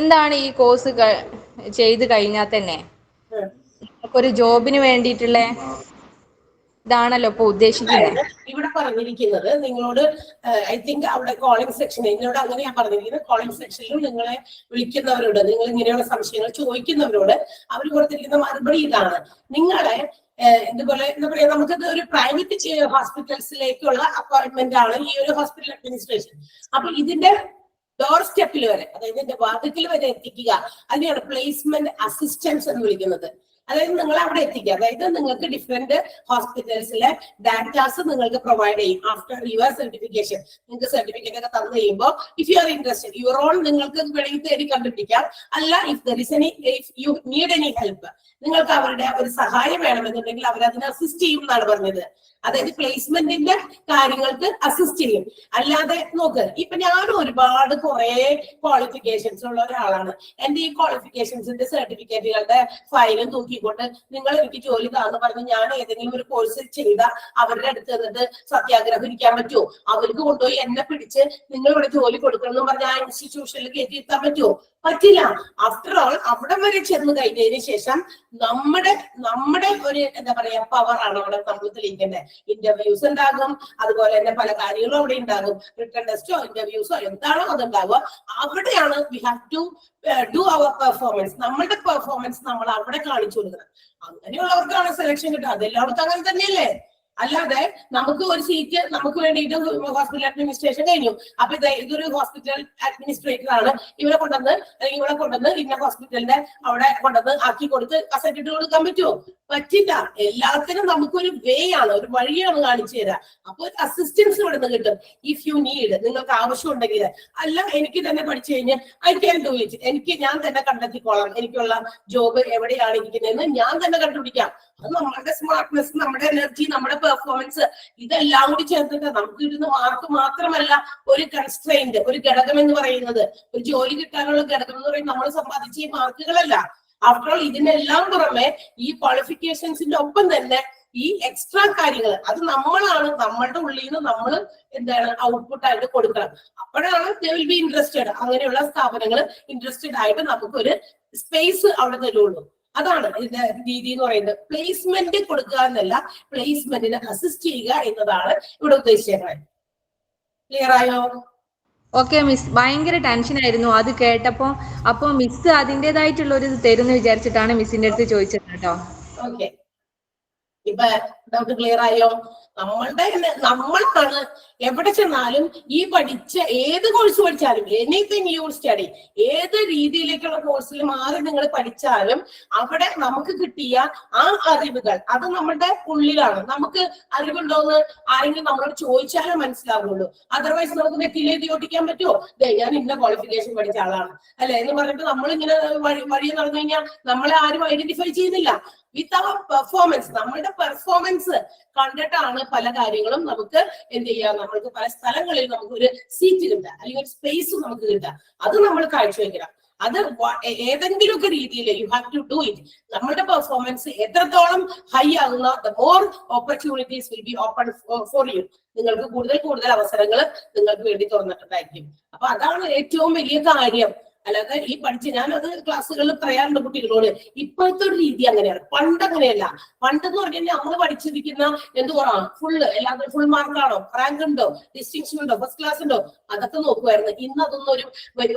എന്താണ് ഈ കോഴ്സ് ചെയ്ത് കഴിഞ്ഞാൽ തന്നെ ഒരു ജോബിന് വേണ്ടിയിട്ടുള്ള ഇതാണല്ലോ ഇപ്പൊ ഉദ്ദേശിക്കുന്നത്. ഇവിടെ പറഞ്ഞിരിക്കുന്നത് നിങ്ങളോട് ഐ തിങ്ക് അവിടെ കോളിംഗ് സെക്ഷൻ എന്നോട് അങ്ങനെയാ പറഞ്ഞിരിക്കുന്നത്. കോളിംഗ് സെക്ഷനിൽ നിങ്ങളെ വിളിക്കുന്നവരോട്, നിങ്ങൾ ഇങ്ങനെയുള്ള സംശയങ്ങൾ ചോദിക്കുന്നവരോട് അവർ കൊടുത്തിരിക്കുന്ന മറുപടി ഇതാണ്: നിങ്ങളെ ഇതുപോലെ എന്താ പറയാ, നമുക്കത് ഒരു പ്രൈവറ്റ് ഹോസ്പിറ്റൽസിലേക്കുള്ള അപ്പോയിന്റ്മെന്റ് ആണ് ഈ ഒരു ഹോസ്പിറ്റൽ അഡ്മിനിസ്ട്രേഷൻ. അപ്പൊ ഇതിന്റെ ഡോർ സ്റ്റെപ്പിൽ വരെ, അതായത് ഇതിന്റെ വാതിക്കൽ വരെ എത്തിക്കുക, അതിനെയാണ് പ്ലേസ്മെന്റ് അസിസ്റ്റൻസ് എന്ന് വിളിക്കുന്നത്. അതായത് നിങ്ങൾ അവിടെ എത്തിക്കുക, അതായത് നിങ്ങൾക്ക് ഡിഫറെന്റ് ഹോസ്പിറ്റൽസിലെ ഡാറ്റാസ് നിങ്ങൾക്ക് പ്രൊവൈഡ് ചെയ്യും. ആഫ്റ്റർ യുവർ സർട്ടിഫിക്കേഷൻ, നിങ്ങൾക്ക് സർട്ടിഫിക്കറ്റ് ഒക്കെ തന്നു കഴിയുമ്പോൾ if you are interested, your own നിങ്ങൾക്ക് വേണമെങ്കിൽ തേടി കണ്ടുപിടിക്കാം. അല്ല, if there is if you need any help, നിങ്ങൾക്ക് അവരുടെ ഒരു സഹായം വേണമെന്നുണ്ടെങ്കിൽ അവരതിനെ അസിസ്റ്റ് ചെയ്യും എന്നാണ് പറഞ്ഞത്. അതായത് പ്ലേസ്മെന്റിന്റെ കാര്യങ്ങൾക്ക് അസിസ്റ്റ് ചെയ്യും. അല്ലാതെ നോക്ക്, ഇപ്പൊ ഞാൻ ഒരുപാട് കുറെ ക്വാളിഫിക്കേഷൻസ് ഉള്ള ഒരാളാണ്. എന്റെ ഈ ക്വാളിഫിക്കേഷൻസിന്റെ സർട്ടിഫിക്കറ്റുകളുടെ ഫയലും തൂക്കിക്കൊണ്ട് നിങ്ങൾ എനിക്ക് ജോലി താന്ന് പറഞ്ഞ് ഞാൻ ഏതെങ്കിലും ഒരു കോഴ്സ് ചെയ്ത അവരുടെ അടുത്ത് നിന്നിട്ട് സത്യാഗ്രഹം ഇരിക്കാൻ പറ്റുമോ? അവർക്ക് കൊണ്ടുപോയി എന്നെ പിടിച്ച് നിങ്ങൾ ഇവിടെ ജോലി കൊടുക്കണം എന്ന് പറഞ്ഞ ആ ഇൻസ്റ്റിറ്റ്യൂഷനിൽ കയറ്റിയിരുത്താൻ പറ്റുമോ? പറ്റില്ല. ആഫ്റ്റർ ഓൾ അവിടെ വരെ ചെന്ന് കഴിഞ്ഞതിന് ശേഷം നമ്മുടെ ഒരു എന്താ പറയാ പവർ ആണ് അവിടെ നമ്മൾ തെളിയിക്കേണ്ടത്. ഇന്റർവ്യൂസ് ഉണ്ടാകും, അതുപോലെ തന്നെ പല കാര്യങ്ങളും അവിടെ ഉണ്ടാകും. റിട്ടേൺ ടെസ്റ്റോ ഇന്റർവ്യൂസോ എന്താണോ അതുണ്ടാവുക, അവിടെയാണ് we have to do our performance. നമ്മളുടെ പെർഫോമൻസ് നമ്മൾ അവിടെ കാണിച്ചു കൊടുക്കണം. അങ്ങനെയുള്ളവർക്കാണ് സെലക്ഷൻ കിട്ടുക. അതെല്ലാവർക്കും അങ്ങനെ തന്നെയല്ലേ? അല്ലാതെ നമുക്ക് ഒരു സീറ്റ് നമുക്ക് വേണ്ടിയിട്ട് ഹോസ്പിറ്റൽ അഡ്മിനിസ്ട്രേഷൻ കഴിഞ്ഞു, അപ്പൊ ഇതൊരു ഹോസ്പിറ്റൽ അഡ്മിനിസ്ട്രേറ്റർ ആണ്, ഇവരെ കൊണ്ടുവന്ന് അല്ലെങ്കിൽ ഇവരെ കൊണ്ടുവന്ന് ഇന്ന ഹോസ്പിറ്റലിന്റെ അവിടെ കൊണ്ടുവന്ന് ആക്കി കൊടുത്ത് കസറ്റ് ഇട്ട് കൊടുക്കാൻ പറ്റുമോ? പറ്റില്ല. എല്ലാത്തിനും നമുക്കൊരു വേ ആണ്, ഒരു വഴിയാണ് കാണിച്ചു തരാം. അപ്പൊ ഒരു അസിസ്റ്റൻസ് ഇവിടെ നിന്ന് കിട്ടും. ഇഫ് യു നീഡ്, നിങ്ങൾക്ക് ആവശ്യമുണ്ടെങ്കിൽ. അല്ല, എനിക്ക് തന്നെ പഠിച്ചു കഴിഞ്ഞ് ഐ ക്യാൻ ഡു ഇറ്റ്, എനിക്ക് ഞാൻ തന്നെ കണ്ടെത്തിക്കോളാം, എനിക്കുള്ള ജോബ് എവിടെയാണ് ഇരിക്കുന്നതെന്ന് ഞാൻ തന്നെ കണ്ടുപിടിക്കാം. അത് നമ്മുടെ സ്മാർട്ട്നെസ്, നമ്മുടെ എനർജി, നമ്മുടെ പെർഫോമൻസ്, ഇതെല്ലാം കൂടി ചേർത്തിട്ട് നമുക്ക് കിട്ടുന്ന മാർക്ക് മാത്രമല്ല ഒരു കൺസ്ട്രെയിന്റ്, ഒരു ഘടകം എന്ന് പറയുന്നത്. ഒരു ജോലി കിട്ടാനുള്ള ഘടകം എന്ന് പറയുന്നത് നമ്മൾ സമ്പാദിച്ച ഈ മാർക്കുകളല്ല. ആഫ്റ്റർ ഓൾ ഇതിനെല്ലാം പുറമെ ഈ ക്വാളിഫിക്കേഷൻസിന്റെ ഒപ്പം തന്നെ ഈ എക്സ്ട്രാ കാര്യങ്ങൾ അത് നമ്മളാണ് നമ്മളുടെ ഉള്ളിൽ നിന്ന് നമ്മൾ എന്താണ് ഔട്ട്പുട്ട് ആയിട്ട് കൊടുക്കണം. അപ്പോഴാണ് ദേ വിൽ ബി ഇൻട്രസ്റ്റഡ്. അങ്ങനെയുള്ള സ്ഥാപനങ്ങൾ ഇൻട്രസ്റ്റഡ് ആയിട്ട് നമുക്കൊരു സ്പേസ് അവിടെ തരുള്ളൂ. അതാണ് ഇതിന്റെ രീതി എന്ന് പറയുന്നത്. പ്ലേസ്മെന്റ് കൊടുക്കുക എന്നല്ല, പ്ലേസ്മെന്റിനെ അസിസ്റ്റ് ചെയ്യുക എന്നതാണ് ഇവിടെ ഉദ്ദേശിച്ചത്. ക്ലിയർ ആയോ? ഓക്കെ മിസ്, ഭയങ്കര ടെൻഷൻ ആയിരുന്നു അത് കേട്ടപ്പോ. അപ്പൊ മിസ് അതിൻ്റെതായിട്ടുള്ള ഒരു തരുന്ന് വിചാരിച്ചിട്ടാണ് മിസ്സിന്റെ അടുത്ത് ചോദിച്ചത് കേട്ടോ. ഓക്കെ, ഇപ്പൊ ഡൗട്ട് ക്ലിയർ ആയോ? നമ്മളാണ് എവിടെ ചെന്നാലും ഈ പഠിച്ച ഏത് കോഴ്സ് പഠിച്ചാലും, എനിത്തിങ് യു സ്റ്റഡി, ഏത് രീതിയിലേക്കുള്ള കോഴ്സിൽ മാറി നിങ്ങൾ പഠിച്ചാലും അവിടെ നമുക്ക് കിട്ടിയ ആ അറിവുകൾ അത് നമ്മുടെ ഉള്ളിലാണ്. നമുക്ക് അറിവുണ്ടോന്ന് ആരെങ്കിലും നമ്മളോട് ചോദിച്ചാലേ മനസ്സിലാവുള്ളൂ. അതർവൈസ് നമുക്ക് നെറ്റിൽ എഴുതി ഓട്ടിക്കാൻ പറ്റുമോ? ഞാൻ ഇന്ന ക്വാളിഫിക്കേഷൻ പഠിച്ച ആളാണ് അല്ലെ എന്ന് പറഞ്ഞിട്ട് നമ്മളിങ്ങനെ വഴി നടന്നു കഴിഞ്ഞാൽ നമ്മളെ ആരും ഐഡന്റിഫൈ ചെയ്യുന്നില്ല. വിത്ത് അവർ പെർഫോമൻസ്, നമ്മളുടെ പെർഫോമൻസ് കണ്ടിട്ടാണ് പല കാര്യങ്ങളും നമുക്ക് എന്ത് ചെയ്യാം, നമ്മൾക്ക് പല സ്ഥലങ്ങളിൽ നമുക്ക് ഒരു സീറ്റ് കിട്ടുക അല്ലെങ്കിൽ ഒരു സ്പേസ് നമുക്ക് കിട്ടുക. അത് നമ്മൾ കാഴ്ചവെക്കണം. അത് ഏതെങ്കിലുമൊക്കെ രീതിയിൽ you have to do it. നമ്മളുടെ പെർഫോമൻസ് എത്രത്തോളം ഹൈ ആകുന്ന the more opportunities will be open for you. നിങ്ങൾക്ക് കൂടുതൽ അവസരങ്ങൾ നിങ്ങൾക്ക് വേണ്ടി തുറന്നിട്ടുണ്ടായിരിക്കും. അപ്പൊ അതാണ് ഏറ്റവും വലിയ കാര്യം. അല്ലാതെ ഈ പഠിച്ച് ഞാനത് ക്ലാസ്സുകളിൽ പറയാറുണ്ട് കുട്ടികളോട്, ഇപ്പോഴത്തെ ഒരു രീതി അങ്ങനെയാണ്, പണ്ട് അങ്ങനെയല്ല. പണ്ടെന്ന് പറഞ്ഞു കഴിഞ്ഞാൽ നമ്മൾ പഠിച്ചിരിക്കുന്ന എന്തുവാ ഫുള്ള് എല്ലാത്തിനും ഫുൾ മാർക്കാണോ, റാങ്ക് ഉണ്ടോ, ഡിസ്റ്റിങ്ഷൻ ഉണ്ടോ, ഫസ്റ്റ് ക്ലാസ് ഉണ്ടോ, അതൊക്കെ നോക്കുമായിരുന്നു. ഇന്ന് അതൊന്നും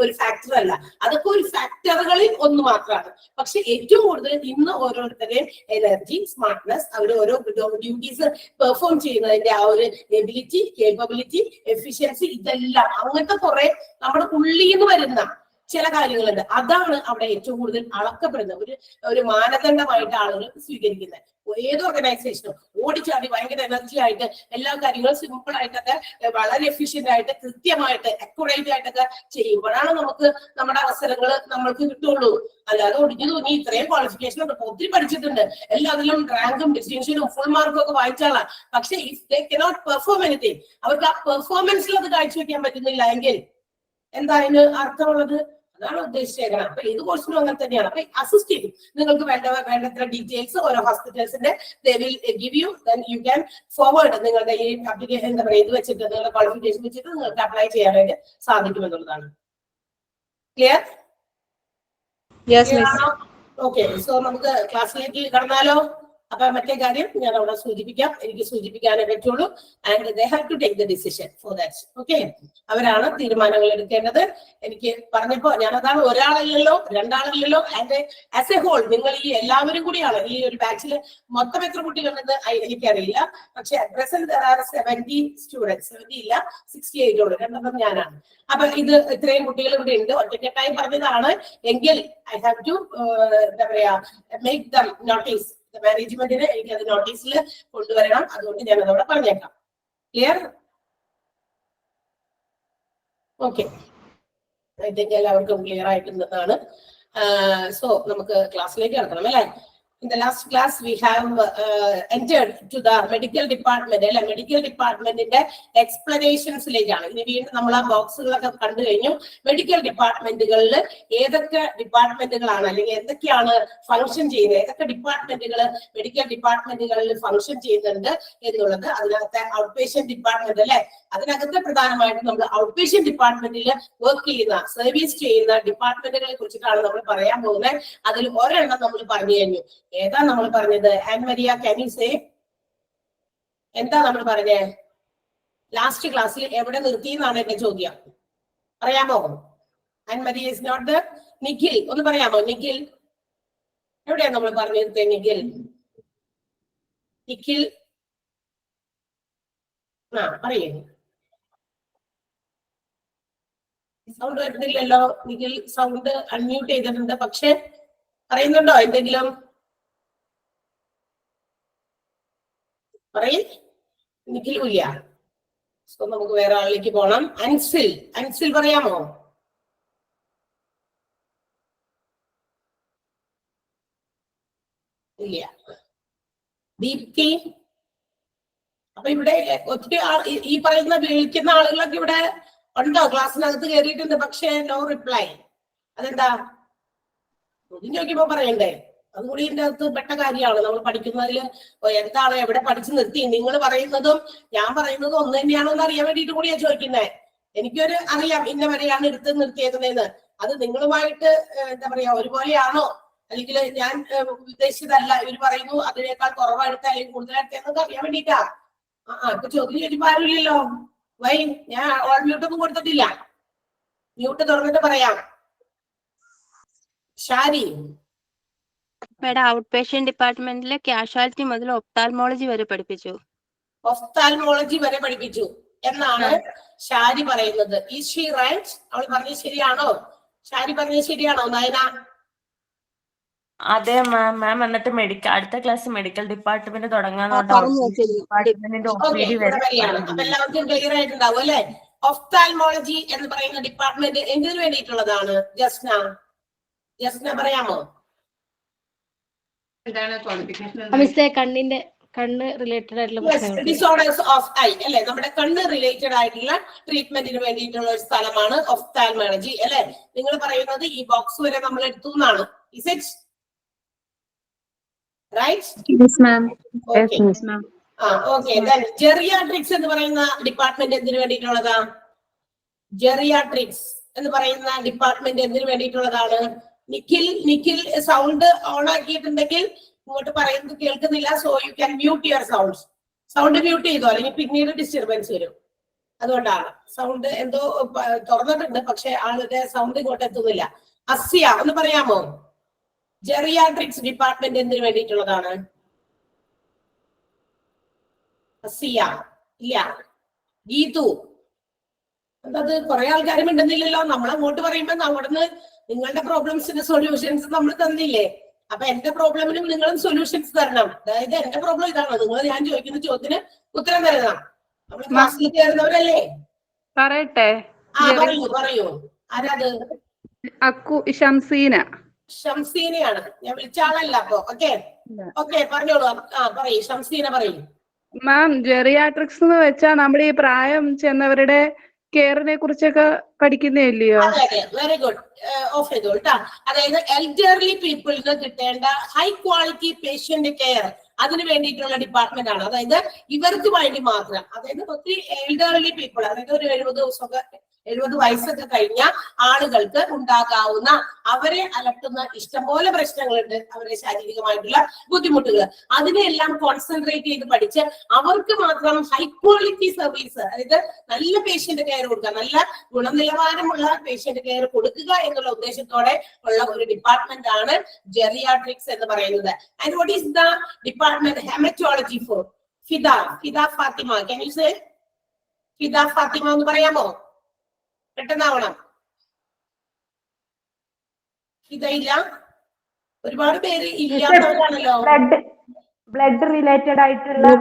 ഒരു ഫാക്ടർ അല്ല. അതൊക്കെ ഒരു ഫാക്ടറുകളിൽ ഒന്ന് മാത്രമാണ്. പക്ഷെ ഏറ്റവും കൂടുതൽ ഇന്ന് ഓരോരുത്തരുടെയും എനർജി, സ്മാർട്ട്നെസ്, അവർ ഓരോ ഡ്യൂട്ടീസ് പെർഫോം ചെയ്യുന്നതിന്റെ ആ ഒരു എബിലിറ്റി, കേപ്പബിലിറ്റി, എഫിഷ്യൻസി, ഇതെല്ലാം അങ്ങനത്തെ കുറെ നമ്മുടെ ഉള്ളിൽ നിന്ന് വരുന്ന ചില കാര്യങ്ങളുണ്ട്. അതാണ് അവിടെ ഏറ്റവും കൂടുതൽ അളക്കപ്പെടുന്നത്, ഒരു മാനദണ്ഡമായിട്ട് ആളുകൾ സ്വീകരിക്കുന്നത്. ഏത് ഓർഗനൈസേഷനും ഓടിച്ചാടി ഭയങ്കര എനർജി ആയിട്ട് എല്ലാ കാര്യങ്ങളും സിമ്പിൾ ആയിട്ടൊക്കെ വളരെ എഫിഷ്യന്റ് ആയിട്ട് കൃത്യമായിട്ട് അക്യുറേറ്റ് ആയിട്ടൊക്കെ ചെയ്യുമ്പോഴാണ് നമുക്ക് നമ്മുടെ അവസരങ്ങൾ നമ്മൾക്ക് കിട്ടുള്ളൂ. അല്ലാതെ ഒടിഞ്ഞു തോന്നി ഇത്രയും ക്വാളിഫിക്കേഷൻ ഉണ്ട്, ഒത്തിരി പഠിച്ചിട്ടുണ്ട്, എല്ലാത്തിലും റാങ്കും ഡിസ്റ്റിങ്ഷനും ഫുൾ മാർക്കും ഒക്കെ വായിച്ചാളാണ്. പക്ഷെ if they cannot perform anything, അവർക്ക് ആ പെർഫോമൻസിൽ അത് കാഴ്ചവെക്കാൻ പറ്റുന്നില്ല എങ്കിൽ എന്താ അതിന് അർത്ഥമുള്ളത്? അതാണ് ഉദ്ദേശിച്ചേക്കണം. അപ്പൊ ഏത് കോഴ്സിനും അങ്ങനെ തന്നെയാണ്. അപ്പൊ അസിസ്റ്റ് ചെയ്യും, നിങ്ങൾക്ക് വേണ്ടത്ര ഡീറ്റെയിൽസ് ഓരോ ഹോസ്പിറ്റൽസിന്റെ they will give you, then you can forward നിങ്ങളുടെ ഈ അപ്ലിക്കേഷൻ എന്താ പറയുക ഇത് വെച്ചിട്ട് നിങ്ങളുടെ ക്വാളിഫിക്കേഷൻ വെച്ചിട്ട് നിങ്ങൾക്ക് അപ്ലൈ ചെയ്യാനായിട്ട് സാധിക്കും എന്നുള്ളതാണ്. Clear? Yes miss. Okay, so നമുക്ക് ക്ലാസ്സിലേക്ക് കടന്നാലോ? അപ്പൊ മറ്റേ കാര്യം ഞാൻ അവിടെ സൂചിപ്പിക്കാം, എനിക്ക് സൂചിപ്പിക്കാനേ പറ്റുള്ളൂ. And they have to take the decision for that. Okay, അവരാണ് തീരുമാനങ്ങൾ എടുക്കേണ്ടത്. എനിക്ക് പറഞ്ഞപ്പോ ഞാനതാണ്, ഒരാളല്ലല്ലോ, രണ്ടാളല്ലല്ലോ, ആൻഡ് ആസ് എ ഹോൾ നിങ്ങൾ ഈ എല്ലാവരും കൂടിയാണ് ഈ ഒരു ബാച്ചിൽ. മൊത്തം എത്ര കുട്ടികളുണ്ടെന്ന് എനിക്കറിയില്ല, പക്ഷെ അറ്റ് പ്രസന്റ് 70 സ്റ്റുഡൻസ്, 70 ഇല്ല 68 ഉള്ളൂ, രണ്ടെണ്ണം ഞാനാണ്. അപ്പൊ ഇത് ഇത്രയും കുട്ടികൾ ഇവിടെ ഉണ്ട്. ഒറ്റക്കെട്ടായി പറഞ്ഞതാണ് എങ്കിൽ ഐ ഹാവ് ടു എന്താ പറയാ മേക്ക് ദം നോട്ടീസ്. മാനേജ്മെന്റിന് എനിക്ക് അത് നോട്ടീസിൽ കൊണ്ടുവരണം. അതുകൊണ്ട് ഞാൻ അതവിടെ പറഞ്ഞേക്കാം. ക്ലിയർ? ഓക്കെ, ഐ തിങ്ക് എല്ലാവർക്കും ക്ലിയർ ആയിട്ടുണ്ടെന്നാണ്. സോ നമുക്ക് ക്ലാസ്സിലേക്ക് കിടക്കണം അല്ലേ? In the last class, we have entered to the medical department. അല്ലെ, മെഡിക്കൽ ഡിപ്പാർട്ട്മെന്റിന്റെ എക്സ്പ്ലനേഷൻസിലേക്കാണ്. ഇനി വീണ്ടും നമ്മൾ ആ ബോക്സുകളൊക്കെ കണ്ടു കഴിഞ്ഞു. മെഡിക്കൽ ഡിപ്പാർട്ട്മെന്റുകളിൽ ഏതൊക്കെ ഡിപ്പാർട്ട്മെന്റുകളാണ് അല്ലെങ്കിൽ എന്തൊക്കെയാണ് ഫംഗ്ഷൻ ചെയ്യുന്നത്, ഏതൊക്കെ ഡിപ്പാർട്ട്മെന്റുകൾ മെഡിക്കൽ ഡിപ്പാർട്ട്മെന്റുകളിൽ ഫംഗ്ഷൻ ചെയ്യുന്നുണ്ട് എന്നുള്ളത്. അതിനകത്തെ ഔട്ട് പേഷ്യന്റ് ഡിപ്പാർട്ട്മെന്റ് അല്ലെ, അതിനകത്ത് പ്രധാനമായിട്ടും നമ്മൾ ഔട്ട് പേഷ്യന്റ് ഡിപ്പാർട്ട്മെന്റിൽ വർക്ക് ചെയ്യുന്ന, സർവീസ് ചെയ്യുന്ന ഡിപ്പാർട്ട്മെന്റുകളെ കുറിച്ചിട്ടാണ് നമ്മൾ പറയാൻ പോകുന്നത്. അതിൽ ഒരെണ്ണം നമ്മൾ പറഞ്ഞു കഴിഞ്ഞു. ഏതാ നമ്മൾ പറഞ്ഞത്? An Maria, can you say എന്താ നമ്മൾ പറഞ്ഞേ? ലാസ്റ്റ് ക്ലാസ്സിൽ എവിടെ നിർത്തി എന്നാണ് എന്റെ ചോദ്യം. പറയാമോ? Ann Maria is not the Nikhil, ഒന്ന് പറയാമോ? നിഖിൽ എവിടെയാ നമ്മൾ പറഞ്ഞു നിർത്തിയ? നിഖിൽ, നിഖിൽ പറയേ. സൗണ്ട് വരുന്നില്ലല്ലോ നിഖിൽ. സൗണ്ട് അൺമ്യൂട്ട് ചെയ്തിട്ടുണ്ട്, പക്ഷെ പറയുന്നുണ്ടോ എന്തെങ്കിലും? പറയ് നിഖിൽ ഇല്ല. സോ നമുക്ക് വേറെ ആളിലേക്ക് പോകണം. അൻസിൽ, അൻസിൽ പറയാമോ? ഇല്ല. ദീപ്തി. അപ്പൊ ഇവിടെ ഒത്തിരി ഈ പറയുന്ന വിളിക്കുന്ന ആളുകളൊക്കെ ഇവിടെ ഉണ്ടോ? ക്ലാസ്സിനകത്ത് കയറിയിട്ടുണ്ട്, പക്ഷെ നോ റിപ്ലൈ. അതെന്താ? ചോദിക്കുമ്പോ പറയണ്ടേ? അതുകൂടി ഇതിന്റെ അകത്ത് പെട്ട കാര്യമാണ്. നമ്മൾ പഠിക്കുന്നതിൽ എന്താണ്, എവിടെ പഠിച്ചു നിർത്തി, നിങ്ങൾ പറയുന്നതും ഞാൻ പറയുന്നതും ഒന്ന് തന്നെയാണോ എന്ന് അറിയാൻ വേണ്ടിയിട്ട് കൂടിയാ ചോദിക്കുന്നത്. എനിക്കൊരു അറിയാം ഇന്ന വരെയാണ് എടുത്ത് നിർത്തിയേക്കുന്നതെന്ന്. അത് നിങ്ങളുമായിട്ട് എന്താ പറയാ ഒരുപോലെയാണോ, അല്ലെങ്കിൽ ഞാൻ ഉദ്ദേശിച്ചതല്ല, ഇവർ പറയുന്നു അതിനേക്കാൾ കുറവെടുത്ത അല്ലെങ്കിൽ കൂടുതലെടുത്തതെന്നൊക്കെ അറിയാൻ വേണ്ടിയിട്ടാ. ഇപ്പൊ ചോദ്യം ചോദിക്കുമ്പോ ആരുമില്ലല്ലോ. വൈ? ഞാൻ ഓൾ മ്യൂട്ടൊന്നും കൊടുത്തിട്ടില്ല. മ്യൂട്ട് തുറന്നിട്ട് പറയാം. ഷാരി മേഡം, ഔട്ട് പേഷ്യന്റ് ഡിപ്പാർട്ട്മെന്റിലെ കാഷ്വാലിറ്റി മുതൽ ഒഫ്താൽമോളജി വരെ പഠിപ്പിച്ചു. ഒഫ്താൽമോളജി വരെ പഠിപ്പിച്ചു എന്നാണ് ഷാരി പറയുന്നത്. Is she right? അവൾ പറഞ്ഞത് ശരിയാണോ? ഷാരി പറഞ്ഞത് ശരിയാണോ നയന? അതെ മാം. മാം എന്നിട്ട് അടുത്ത ക്ലാസ് മെഡിക്കൽ ഡിപ്പാർട്ട്മെന്റ് തുടങ്ങാൻ എല്ലാവർക്കും ക്ലിയർ ആയിട്ടുണ്ടാവും അല്ലെ? ഒഫ്താൽമോളജി എന്ന് പറയുന്ന ഡിപ്പാർട്ട്മെന്റ് എന്തിനു വേണ്ടിയിട്ടുള്ളതാണ്? ജസ്ന, ജസ്ന പറയാമോ? കണ്ണ് റിലേറ്റഡ് ആയിട്ടുള്ള ഡിസോർഡേഴ്സ് ഓഫ് ഐ അല്ലെ, നമ്മുടെ കണ്ണ് റിലേറ്റഡ് ആയിട്ടുള്ള ട്രീറ്റ്മെന്റിന് വേണ്ടിയിട്ടുള്ള ഒരു സ്ഥലമാണ് ഒഫ്താൽമോളജി അല്ലെ. നിങ്ങൾ പറയുന്നത് ഈ ബോക്സ് വരെ നമ്മൾ എടുത്തു എന്നാണ്. Is it right? Yes ma'am. Okay. Yes ma'am. Okay. Then geriatrics എന്ന് പറയുന്ന ഡിപ്പാർട്ട്മെന്റ് എന്തിനു വേണ്ടിയിട്ടുള്ളതാ? ജെറിയാട്രിക്സ് എന്ന് പറയുന്ന ഡിപ്പാർട്ട്മെന്റ് എന്തിനു വേണ്ടിയിട്ടുള്ളതാണ്? നിഖിൽ, നിഖിൽ സൗണ്ട് ഓൺ ആക്കിയിട്ടുണ്ടെങ്കിൽ ഇങ്ങോട്ട് പറയുന്നത് കേൾക്കുന്നില്ല. So you can mute your sound. Sound mute ചെയ്തോ, അല്ലെങ്കിൽ പിന്നീട് ഡിസ്റ്റർബൻസ് വരും. അതുകൊണ്ടാണ് സൗണ്ട് എന്തോ തുറന്നിട്ടുണ്ട്, പക്ഷെ ആളുടെ സൗണ്ട് ഇങ്ങോട്ട് എത്തുന്നില്ല. അസ്യ ഒന്ന് പറയാമോ? ജെറിയാട്രിക്സ് ഡിപ്പാർട്ട്മെന്റ് എന്തിനു വേണ്ടിയിട്ടുള്ളതാണ്? അസിയ ഇല്ല. ഗീതു എന്തത്? കുറെ ആൾക്കാരും മിണ്ടുന്നില്ലല്ലോ. നമ്മൾ അങ്ങോട്ട് പറയുമ്പോ അവിടുന്ന് നിങ്ങളുടെ പ്രോബ്ലംസിന്റെ സൊല്യൂഷൻസ് നമ്മൾ തന്നില്ലേ. അപ്പൊ എന്റെ പ്രോബ്ലമിനും നിങ്ങളും സൊല്യൂഷൻസ് തരണം. അതായത് എന്റെ പ്രോബ്ലം ഇതാണ്, നിങ്ങൾ ഞാൻ ചോദിക്കുന്ന ചോദ്യത്തിന് ഉത്തരം തരണം. നമ്മൾ ക്ലാസ്സിൽ കയറുന്നവരല്ലേ. പറയട്ടെ? പറയൂ പറയൂ. ആരാത്? അക്കു ഷംസീന. ഷംസീനയാണ് ഞാൻ വിളിച്ച ആളല്ല. അപ്പൊ ഓക്കെ ഓക്കെ പറഞ്ഞോളൂ. പറയൂ ഷംസീന പറയൂ. മാം, ജെറിയാട്രിക്സ് എന്ന് വെച്ചാൽ നമ്മുടെ ഈ പ്രായം ചെന്നവരുടെ കെയറിനെ കുറിച്ചൊക്കെ പഠിക്കുന്നില്ലയോ? Very good. ഓഫ് ചെയ്തോളൂ കേട്ടോ. അതായത് എൽഡർലി പീപ്പിളിന് കിട്ടേണ്ട ഹൈ ക്വാളിറ്റി പേഷ്യന്റ് കെയർ, അതിന് വേണ്ടിയിട്ടുള്ള ഡിപ്പാർട്ട്മെന്റ് ആണ്. അതായത് ഇവർക്ക് വേണ്ടി മാത്രം. അതായത് ഒത്തിരി എൽഡർലി പീപ്പിൾ, അതായത് ഒരു 70 ദിവസമൊക്കെ 70 വയസ്സൊക്കെ കഴിഞ്ഞ ആളുകൾക്ക് ഉണ്ടാകാവുന്ന, അവരെ അലട്ടുന്ന ഇഷ്ടംപോലെ പ്രശ്നങ്ങളുണ്ട്, അവരുടെ ശാരീരികമായിട്ടുള്ള ബുദ്ധിമുട്ടുകൾ. അതിനെല്ലാം കോൺസെൻട്രേറ്റ് ചെയ്ത് പഠിച്ച് അവർക്ക് മാത്രം ഹൈ ക്വാളിറ്റി സർവീസ്, അതായത് നല്ല പേഷ്യന്റ് കെയർ കൊടുക്കുക, നല്ല ഗുണനിലവാരമുള്ള പേഷ്യന്റ് കെയർ കൊടുക്കുക എന്നുള്ള ഉദ്ദേശത്തോടെ ഉള്ള ഒരു ഡിപ്പാർട്ട്മെന്റ് ആണ് ജെറിയാട്രിക്സ് എന്ന് പറയുന്നത്. And what is the department haematology for? Fida Fathima, can you say? Fida Fathima എന്ന് പറയാമോ? പെട്ടെന്നാവണം. ഫിദയില്ല, ഒരുപാട് പേര് ഇല്ലാത്തവരാണല്ലോ. ബ്ലഡ് റിലേറ്റഡ് ആയിട്ടുള്ള